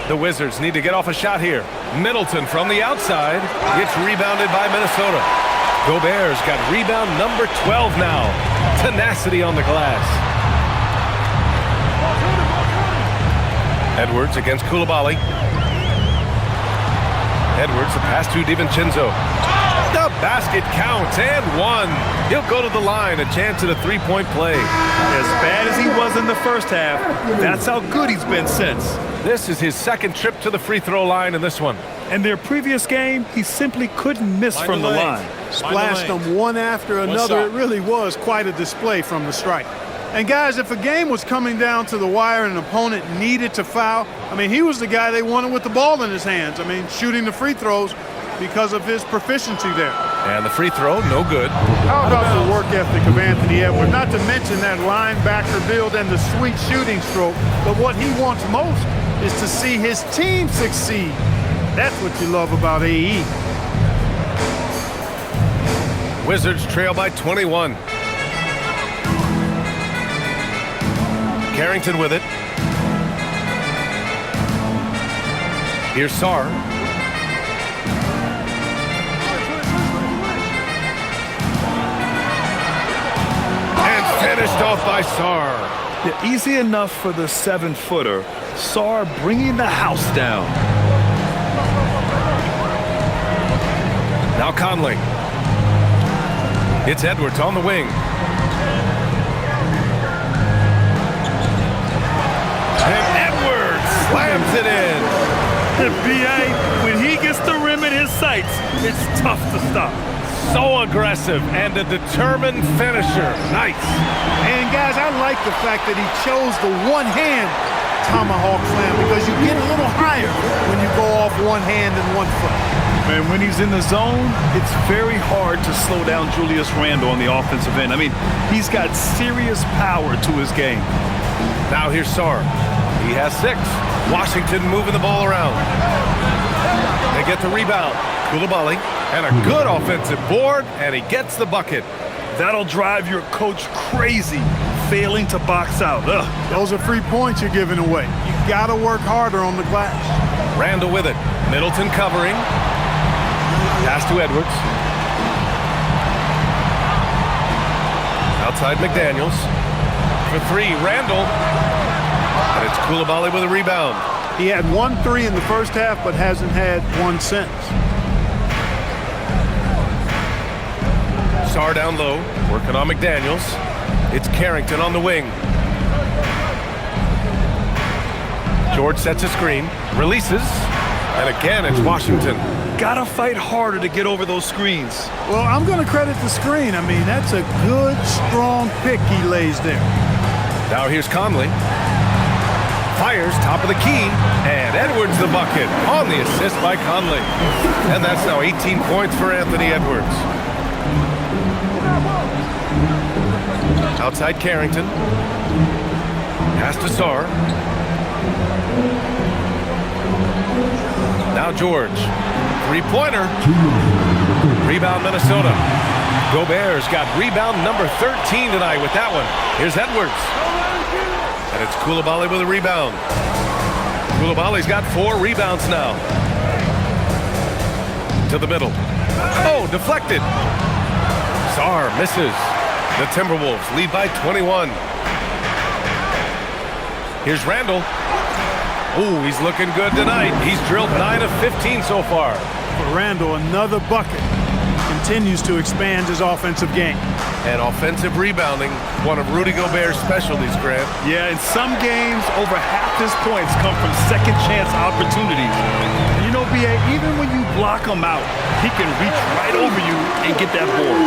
S1: The Wizards need to get off a shot here. Middleton from the outside gets rebounded by Minnesota. Gobert's got rebound number 12 now. Tenacity on the glass. Edwards against Koulibaly. Edwards, the pass to DiVincenzo. The basket counts and 1. He'll go to the line, a chance at a 3-point play.
S3: As bad as he was in the first half, that's how good he's been since.
S1: This is his second trip to the free throw line in this one.
S3: In their previous game, he simply couldn't miss from the line.
S2: Splashed them one after another. It really was quite a display from the stripe. And guys, if a game was coming down to the wire and an opponent needed to foul, I mean, he was the guy they wanted with the ball in his hands. I mean, shooting the free throws because of his proficiency there.
S1: And the free throw, no good.
S2: How about the work ethic of Anthony Edwards? Not to mention that linebacker build and the sweet shooting stroke. But what he wants most is to see his team succeed. That's what you love about AE.
S1: Wizards trail by 21. Carrington with it. Here's Sarr. And finished off by Sarr.
S3: Yeah, easy enough for the 7-footer. Sarr bringing the house down.
S1: Now Conley. It's Edwards on the wing. And Edwards slams it in.
S3: And B.A., when he gets the rim in his sights, it's tough to stop.
S1: So aggressive and a determined finisher. Nice.
S2: And guys, I like the fact that he chose the one-hand tomahawk slam because you get a little higher when you go off one hand and 1 foot.
S3: And when he's in the zone, it's very hard to slow down Julius Randle on the offensive end. I mean, he's got serious power to his game.
S1: Now here's Sarr. He has 6. Washington moving the ball around. They get the rebound. Koulibaly and a good offensive board, and he gets the bucket.
S3: That'll drive your coach crazy, failing to box out. Ugh.
S2: Those are free points you're giving away. You got to work harder on the glass.
S1: Randall with it. Middleton covering. Pass to Edwards. Outside McDaniels. For 3, Randall. And it's Koulibaly with a rebound.
S2: He had 1 3 in the first half, but hasn't had 1 since.
S1: Sarr down low, working on McDaniels. It's Carrington on the wing. George sets a screen, releases, and again it's Washington.
S3: Gotta fight harder to get over those screens.
S2: Well, I'm going to credit the screen. I mean, that's a good, strong pick he lays there.
S1: Now here's Conley. Fires top of the key, and Edwards the bucket on the assist by Conley. And that's now 18 points for Anthony Edwards. Outside Carrington. Pass to Sarr. Now George. Three-pointer. Rebound, Minnesota. Gobert's got rebound number 13 tonight with that one. Here's Edwards. And it's Coulibaly with a rebound. Coulibaly's got 4 rebounds now. To the middle. Oh, deflected. Sarr misses. The Timberwolves lead by 21. Here's Randall. Oh, he's looking good tonight. He's drilled 9 of 15 so far.
S2: For Randall, another bucket. Continues to expand his offensive game.
S1: And offensive rebounding, one of Rudy Gobert's specialties, Grant.
S3: Yeah, in some games, over half his points come from second chance opportunities. You know, B.A., even when you block him out, he can reach right over you and get that board.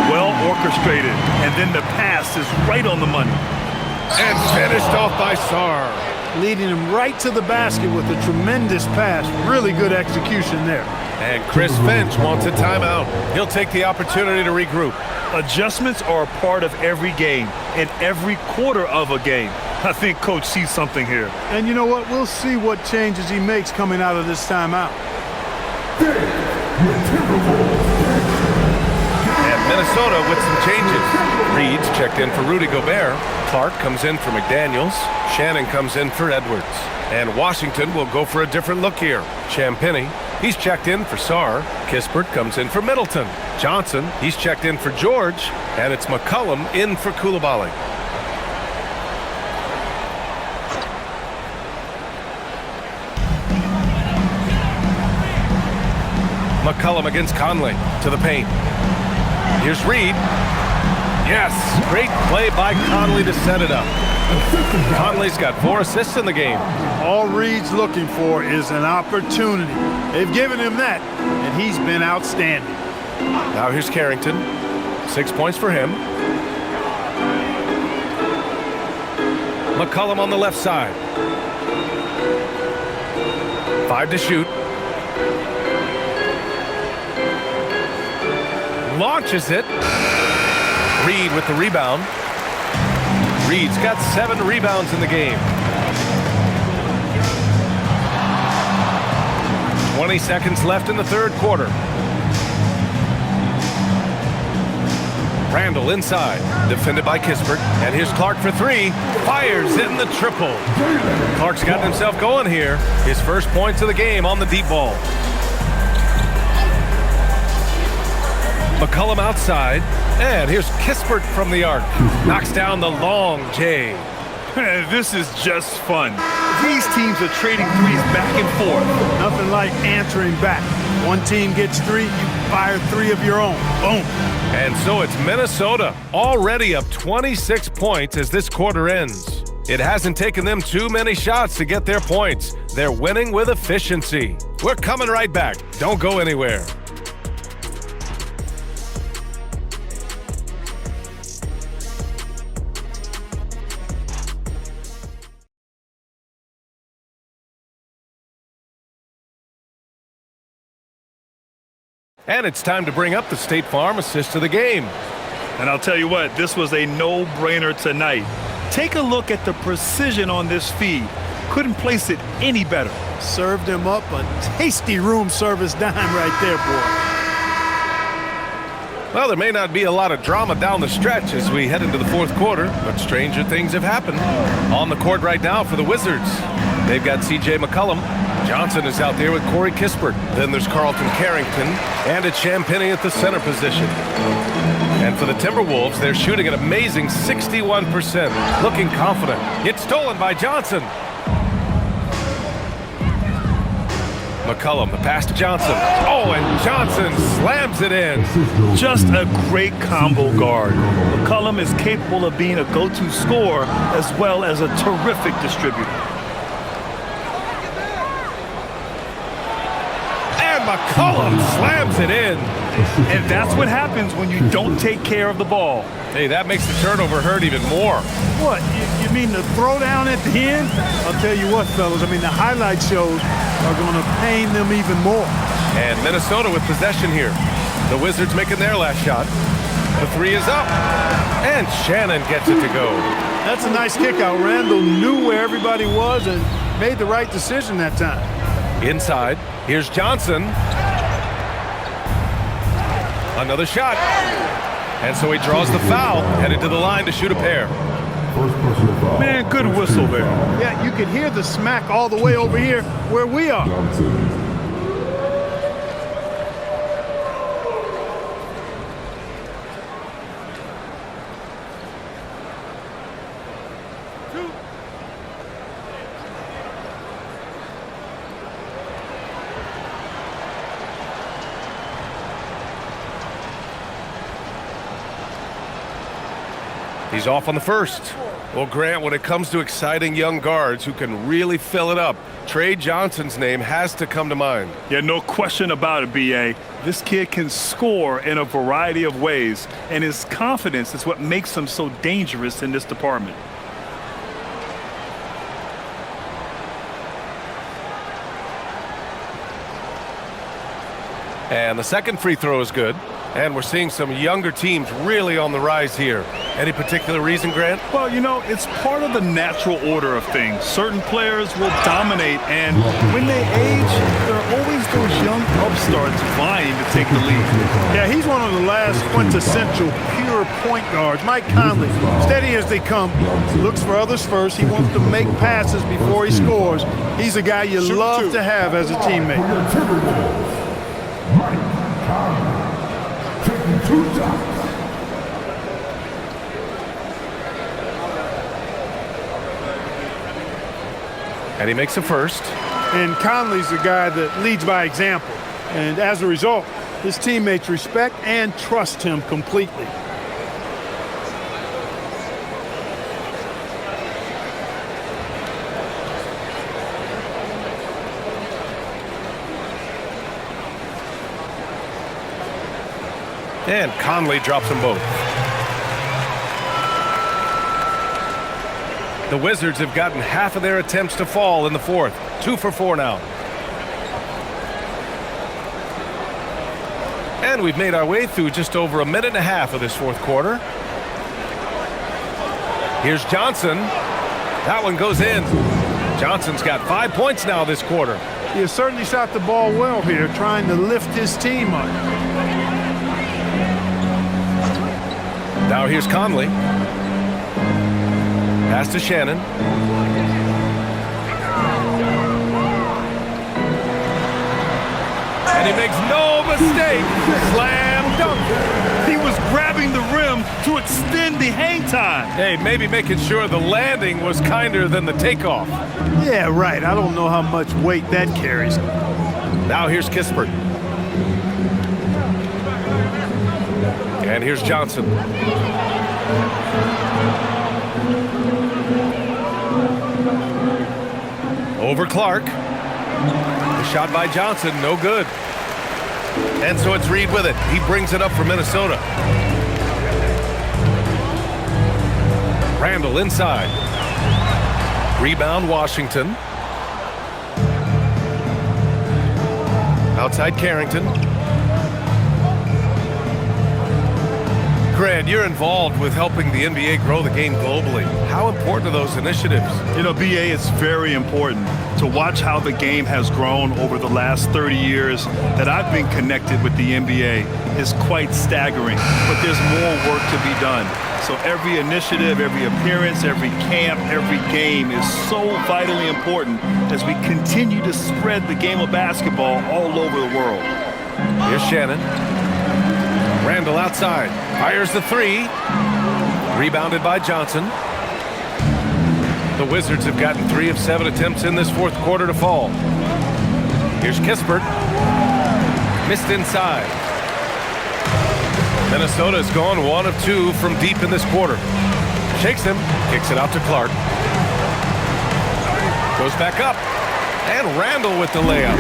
S3: Well orchestrated, and then the pass is right on the money.
S1: And finished off by Sarr.
S2: Leading him right to the basket with a tremendous pass. Really good execution there.
S1: And Chris Finch wants a timeout. He'll take the opportunity to regroup.
S3: Adjustments are a part of every game and every quarter of a game. I think Coach sees something here.
S2: And you know what? We'll see what changes he makes coming out of this timeout.
S1: And Minnesota with some changes. Reed's checked in for Rudy Gobert. Clark comes in for McDaniels. Shannon comes in for Edwards. And Washington will go for a different look here. Champagnie, he's checked in for Sarr. Kispert comes in for Middleton. Johnson, he's checked in for George. And it's McCollum in for Coulibaly. McCollum against Conley to the paint. Here's Reed. Yes, great play by Conley to set it up. Conley's got 4 assists in the game.
S2: All Reed's looking for is an opportunity. They've given him that, and he's been outstanding.
S1: Now here's Carrington. 6 points for him. McCollum on the left side. 5 to shoot. Launches it. Reed with the rebound. Reed's got 7 rebounds in the game. 20 seconds left in the third quarter. Randall inside, defended by Kispert. And here's Clark for 3. Fires in the triple. Clark's gotten himself going here. His first points of the game on the deep ball. McCollum outside. And here's Kispert from the arc. Knocks down the long J.
S3: This is just fun. These teams are trading threes back and forth.
S2: Nothing like answering back. One team gets 3, you fire 3 of your own. Boom.
S1: And so it's Minnesota, already up 26 points as this quarter ends. It hasn't taken them too many shots to get their points. They're winning with efficiency. We're coming right back. Don't go anywhere. And it's time to bring up the State Farm assist of the game.
S3: And I'll tell you what, this was a no-brainer tonight. Take a look at the precision on this feed. Couldn't place it any better.
S2: Served him up a tasty room service dime right there, boy.
S1: Well, there may not be a lot of drama down the stretch as we head into the fourth quarter, but stranger things have happened. On the court right now for the Wizards, they've got C.J. McCollum. Johnson is out there with Corey Kispert. Then there's Carlton Carrington, and it's Champagnie at the center position. And for the Timberwolves, they're shooting an amazing 61%, looking confident. It's stolen by Johnson. McCollum, the pass to Johnson. Oh, and Johnson slams it in.
S3: Just a great combo guard. McCollum is capable of being a go-to scorer as well as a terrific distributor.
S1: McCollum slams it in.
S3: And that's what happens when you don't take care of the ball.
S1: Hey, that makes the turnover hurt even more.
S2: What, you mean the throwdown at the end? I'll tell you what, fellas, I mean, the highlight shows are going to pain them even more.
S1: And Minnesota with possession here. The Wizards making their last shot. The 3 is up. And Shannon gets it to go.
S2: That's a nice kick out. Randall knew where everybody was and made the right decision that time.
S1: Inside, here's Johnson. Another shot. And so he draws the foul, headed to the line to shoot a pair.
S3: Man, good whistle there.
S2: Yeah, you can hear the smack all the way over here where we are.
S1: He's off on the first. Well, Grant, when it comes to exciting young guards who can really fill it up, Trey Johnson's name has to come to mind.
S3: Yeah, no question about it, B.A. This kid can score in a variety of ways, and his confidence is what makes him so dangerous in this department.
S1: And the second free throw is good. And we're seeing some younger teams really on the rise here. Any particular reason, Grant?
S3: Well, you know, it's part of the natural order of things. Certain players will dominate, and when they age, there are always those young upstarts vying to take the lead.
S2: Yeah, he's one of the last quintessential pure point guards. Mike Conley, steady as they come, looks for others first. He wants to make passes before he scores. He's a guy you love to have as a teammate.
S1: And he makes a first.
S2: And Conley's the guy that leads by example. And as a result, his teammates respect and trust him completely.
S1: And Conley drops them both. The Wizards have gotten half of their attempts to fall in the fourth. 2 for 4 now. And we've made our way through just over a minute and a half of this fourth quarter. Here's Johnson. That one goes in. Johnson's got 5 points now this quarter.
S2: He has certainly shot the ball well here, trying to lift his team up.
S1: Now here's Conley. Pass to Shannon. And he makes no mistake. Slam dunk.
S3: He was grabbing the rim to extend the hang time.
S1: Hey, maybe making sure the landing was kinder than the takeoff.
S2: Yeah, right. I don't know how much weight that carries.
S1: Now here's Kispert. And here's Johnson. Over Clark. The shot by Johnson, no good. And so it's Reed with it. He brings it up for Minnesota. Randall inside. Rebound Washington. Outside Carrington. Grant, you're involved with helping the NBA grow the game globally. How important are those initiatives?
S3: You know, BA, it's very important to watch how the game has grown over the last 30 years that I've been connected with the NBA is quite staggering, but there's more work to be done. So every initiative, every appearance, every camp, every game is so vitally important as we continue to spread the game of basketball all over the world.
S1: Here's Shannon. Randall outside. Fires the three. Rebounded by Johnson. The Wizards have gotten 3 of 7 attempts in this fourth quarter to fall. Here's Kispert. Missed inside. Minnesota's gone 1 of 2 from deep in this quarter. Shakes him. Kicks it out to Clark. Goes back up. And Randall with the layup.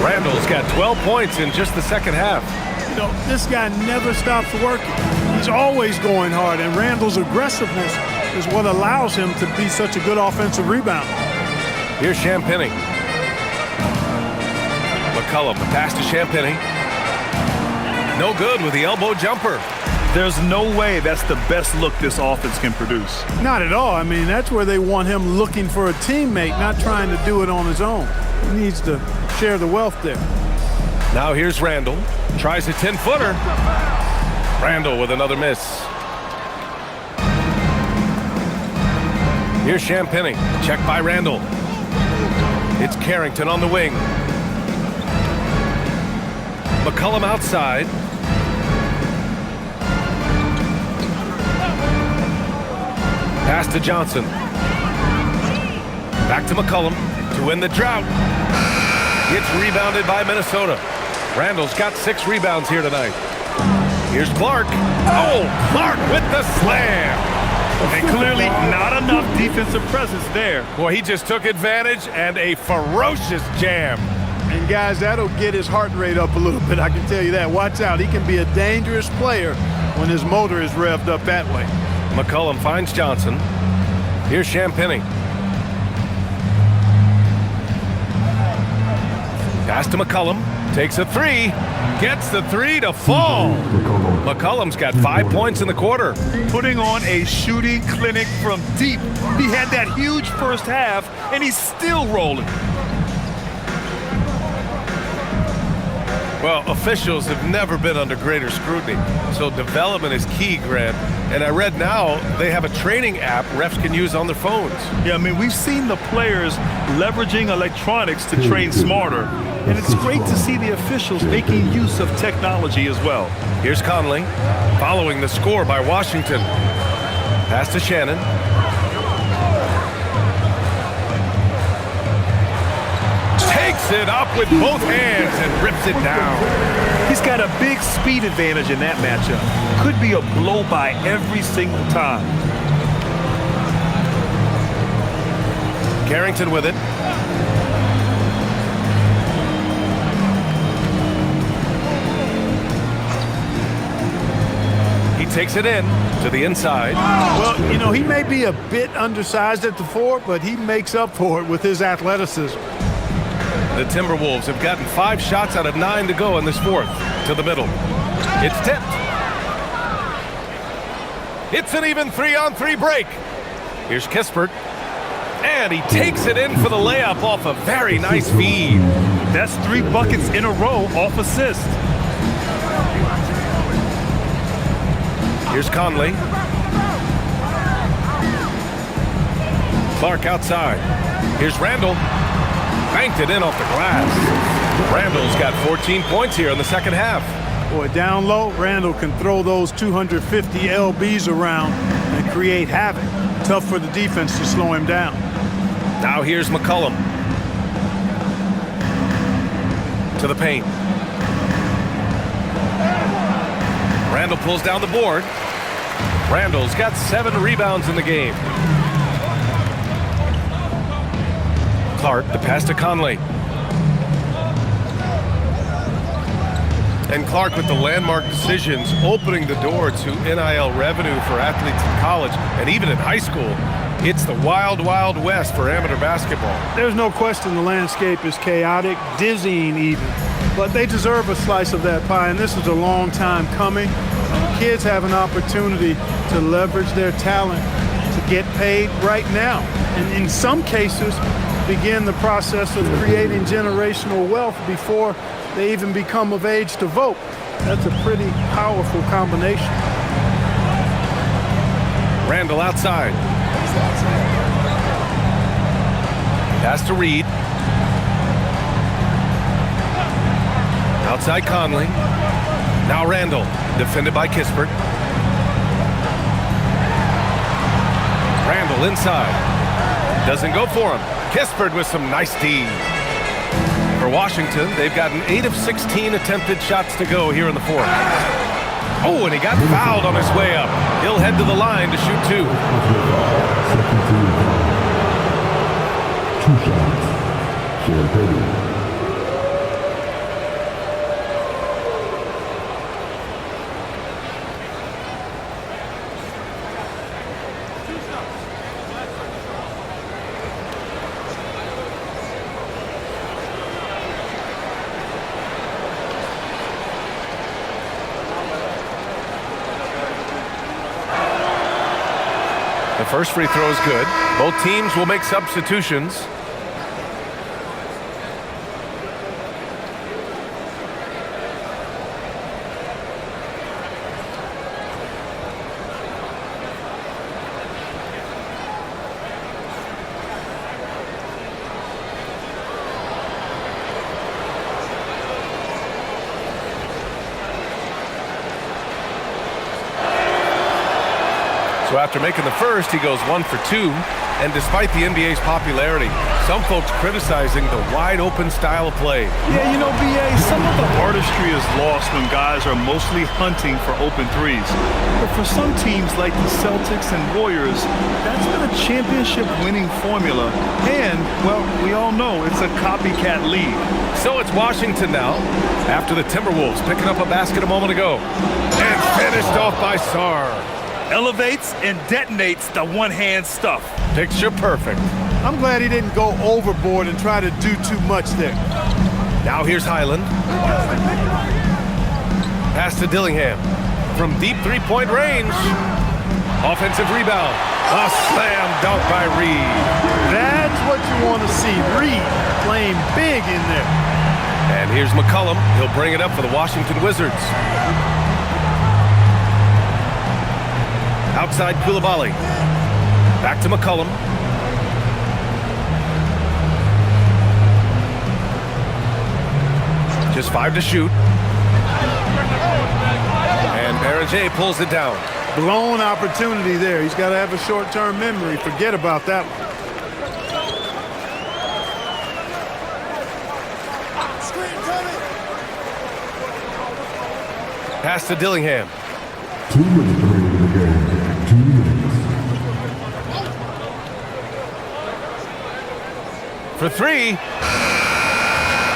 S1: Randall's got 12 points in just the second half.
S2: You know, this guy never stops working. He's always going hard, and Randall's aggressiveness is what allows him to be such a good offensive rebounder.
S1: Here's Champagnie. McCollum, the pass to Champagnie. No good with the elbow jumper.
S3: There's no way that's the best look this offense can produce.
S2: Not at all. I mean, that's where they want him looking for a teammate, not trying to do it on his own. He needs to share the wealth there.
S1: Now here's Randall. Tries a 10-footer. Randall with another miss. Here's Champagny. Check by Randall. It's Carrington on the wing. McCollum outside. Pass to Johnson. Back to McCollum to win the drought. It's rebounded by Minnesota. Randall's got 6 rebounds here tonight. Here's Clark. Oh, Clark with the slam.
S3: And clearly not enough defensive presence there.
S1: Boy, he just took advantage and a ferocious jam.
S2: And guys, that'll get his heart rate up a little bit, I can tell you that. Watch out, he can be a dangerous player when his motor is revved up that way.
S1: McCollum finds Johnson. Here's Champagny. Pass to McCollum. Takes a 3. Gets the 3 to fall. McCollum's got 5 points in the quarter.
S3: Putting on a shooting clinic from deep. He had that huge first half, and he's still rolling.
S1: Well, officials have never been under greater scrutiny, so development is key, Grant. And I read now they have a training app refs can use on their phones.
S3: Yeah, I mean, we've seen the players leveraging electronics to train smarter, and it's great to see the officials making use of technology as well.
S1: Here's Conley, following the score by Washington. Pass to Shannon. Takes it up with both hands and rips it down.
S3: He's got a big speed advantage in that matchup. Could be a blow by every single time.
S1: Carrington with it. He takes it in to the inside.
S2: Well, you know, he may be a bit undersized at the 4, but he makes up for it with his athleticism.
S1: The Timberwolves have gotten 5 shots out of 9 to go in this 4th. To the middle. It's tipped. It's an even 3-on-3 break. Here's Kispert. And he takes it in for the layup off a very nice feed.
S3: That's 3 buckets in a row off assist.
S1: Here's Conley. Clark outside. Here's Randall. Banked it in off the glass. Randall's got 14 points here in the second half.
S2: Boy, down low, Randall can throw those 250 lbs around and create havoc. Tough for the defense to slow him down.
S1: Now here's McCollum. To the paint. Randall pulls down the board. Randall's got 7 rebounds in the game. Clark, the pass to Conley. And Clark with the landmark decisions, opening the door to NIL revenue for athletes in college and even in high school. It's the wild, wild west for amateur basketball.
S2: There's no question the landscape is chaotic, dizzying even. But they deserve a slice of that pie, and this is a long time coming. Kids have an opportunity to leverage their talent to get paid right now. And in some cases, begin the process of creating generational wealth before they even become of age to vote. That's a pretty powerful combination.
S1: Randall outside. Pass to Reed. Outside Conley. Now Randall, defended by Kispert. Randall inside. Doesn't go for him. Kispert with some nice D. For Washington, they've gotten 8 of 16 attempted shots to go here in the 4th. Oh, and he got fouled on his way up. He'll head to the line to shoot 2.
S9: 2 shots. Champagny.
S1: The first free throw is good. Both teams will make substitutions. So after making the first, he goes 1 for 2. And despite the NBA's popularity, some folks criticizing the wide-open style of play.
S3: Yeah, you know, BA, some of the artistry is lost when guys are mostly hunting for open threes. But for some teams like the Celtics and Warriors, that's been a championship-winning formula. And, well, we all know it's a copycat league.
S1: So it's Washington now, after the Timberwolves picking up a basket a moment ago. And finished off by Sarr.
S3: Elevates and detonates the one-hand stuff.
S1: Picture perfect.
S2: I'm glad he didn't go overboard and try to do too much there.
S1: Now here's Highland. Pass to Dillingham. From deep three-point range. Offensive rebound. A slam dunk by Reed.
S2: That's what you want to see. Reed playing big in there.
S1: And here's McCollum. He'll bring it up for the Washington Wizards. Outside Koulibaly. Back to McCollum. Just 5 to shoot. And Barrage pulls it down.
S2: Blown opportunity there. He's got to have a short-term memory. Forget about that one.
S1: Pass to Dillingham.
S9: 2 minutes remaining in the game. 2 minutes.
S1: For 3.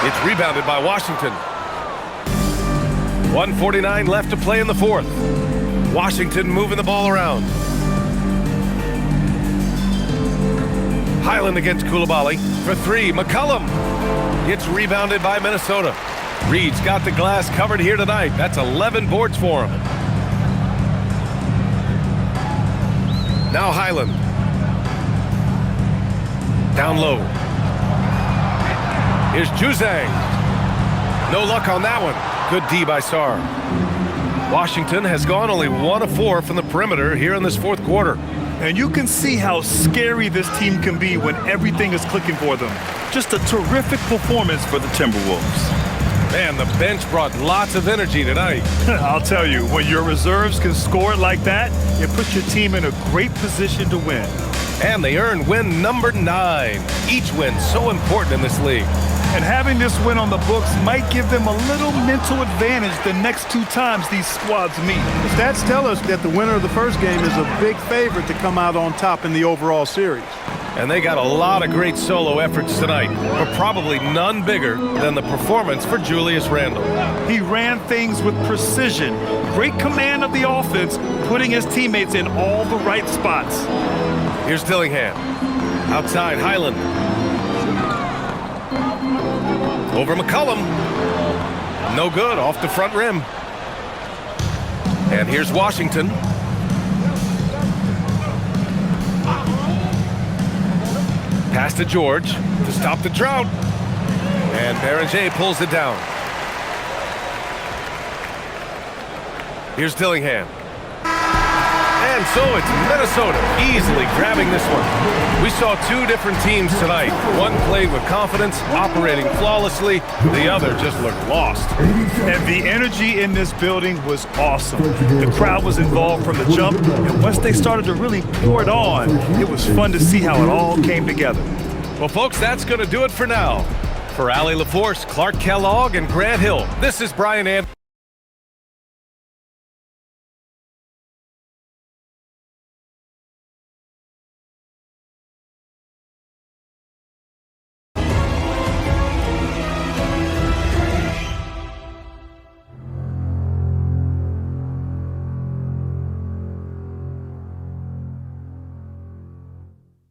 S1: It's rebounded by Washington. 1:49 left to play in the fourth. Washington moving the ball around. Highland against Koulibaly. For 3, McCollum. It's rebounded by Minnesota. Reed's got the glass covered here tonight. That's 11 boards for him. Now Highland. Down low. Here's Juzang. No luck on that one. Good D by Sarr. Washington has gone only 1 of 4 from the perimeter here in this fourth quarter.
S3: And you can see how scary this team can be when everything is clicking for them. Just a terrific performance for the Timberwolves.
S1: Man, the bench brought lots of energy tonight.
S3: I'll tell you, when your reserves can score like that, it puts your team in a great position to win.
S1: And they earned win number 9. Each win so important in this league.
S3: And having this win on the books might give them a little mental advantage the next 2 times these squads meet.
S2: The stats tell us that the winner of the first game is a big favorite to come out on top in the overall series.
S1: And they got a lot of great solo efforts tonight, but probably none bigger than the performance for Julius Randle.
S3: He ran things with precision, great command of the offense, putting his teammates in all the right spots.
S1: Here's Dillingham. Outside, Highland. Over McCollum. No good, off the front rim. And here's Washington. Pass to George to stop the drought. And Barrage pulls it down. Here's Dillingham. And so it's Minnesota easily grabbing this one. We saw 2 different teams tonight. One played with confidence, operating flawlessly. The other just looked lost.
S3: And the energy in this building was awesome. The crowd was involved from the jump, and once they started to really pour it on, it was fun to see how it all came together.
S1: Well, folks, that's going to do it for now. For Allie LaForce, Clark Kellogg, and Grant Hill, this is Brian Anderson.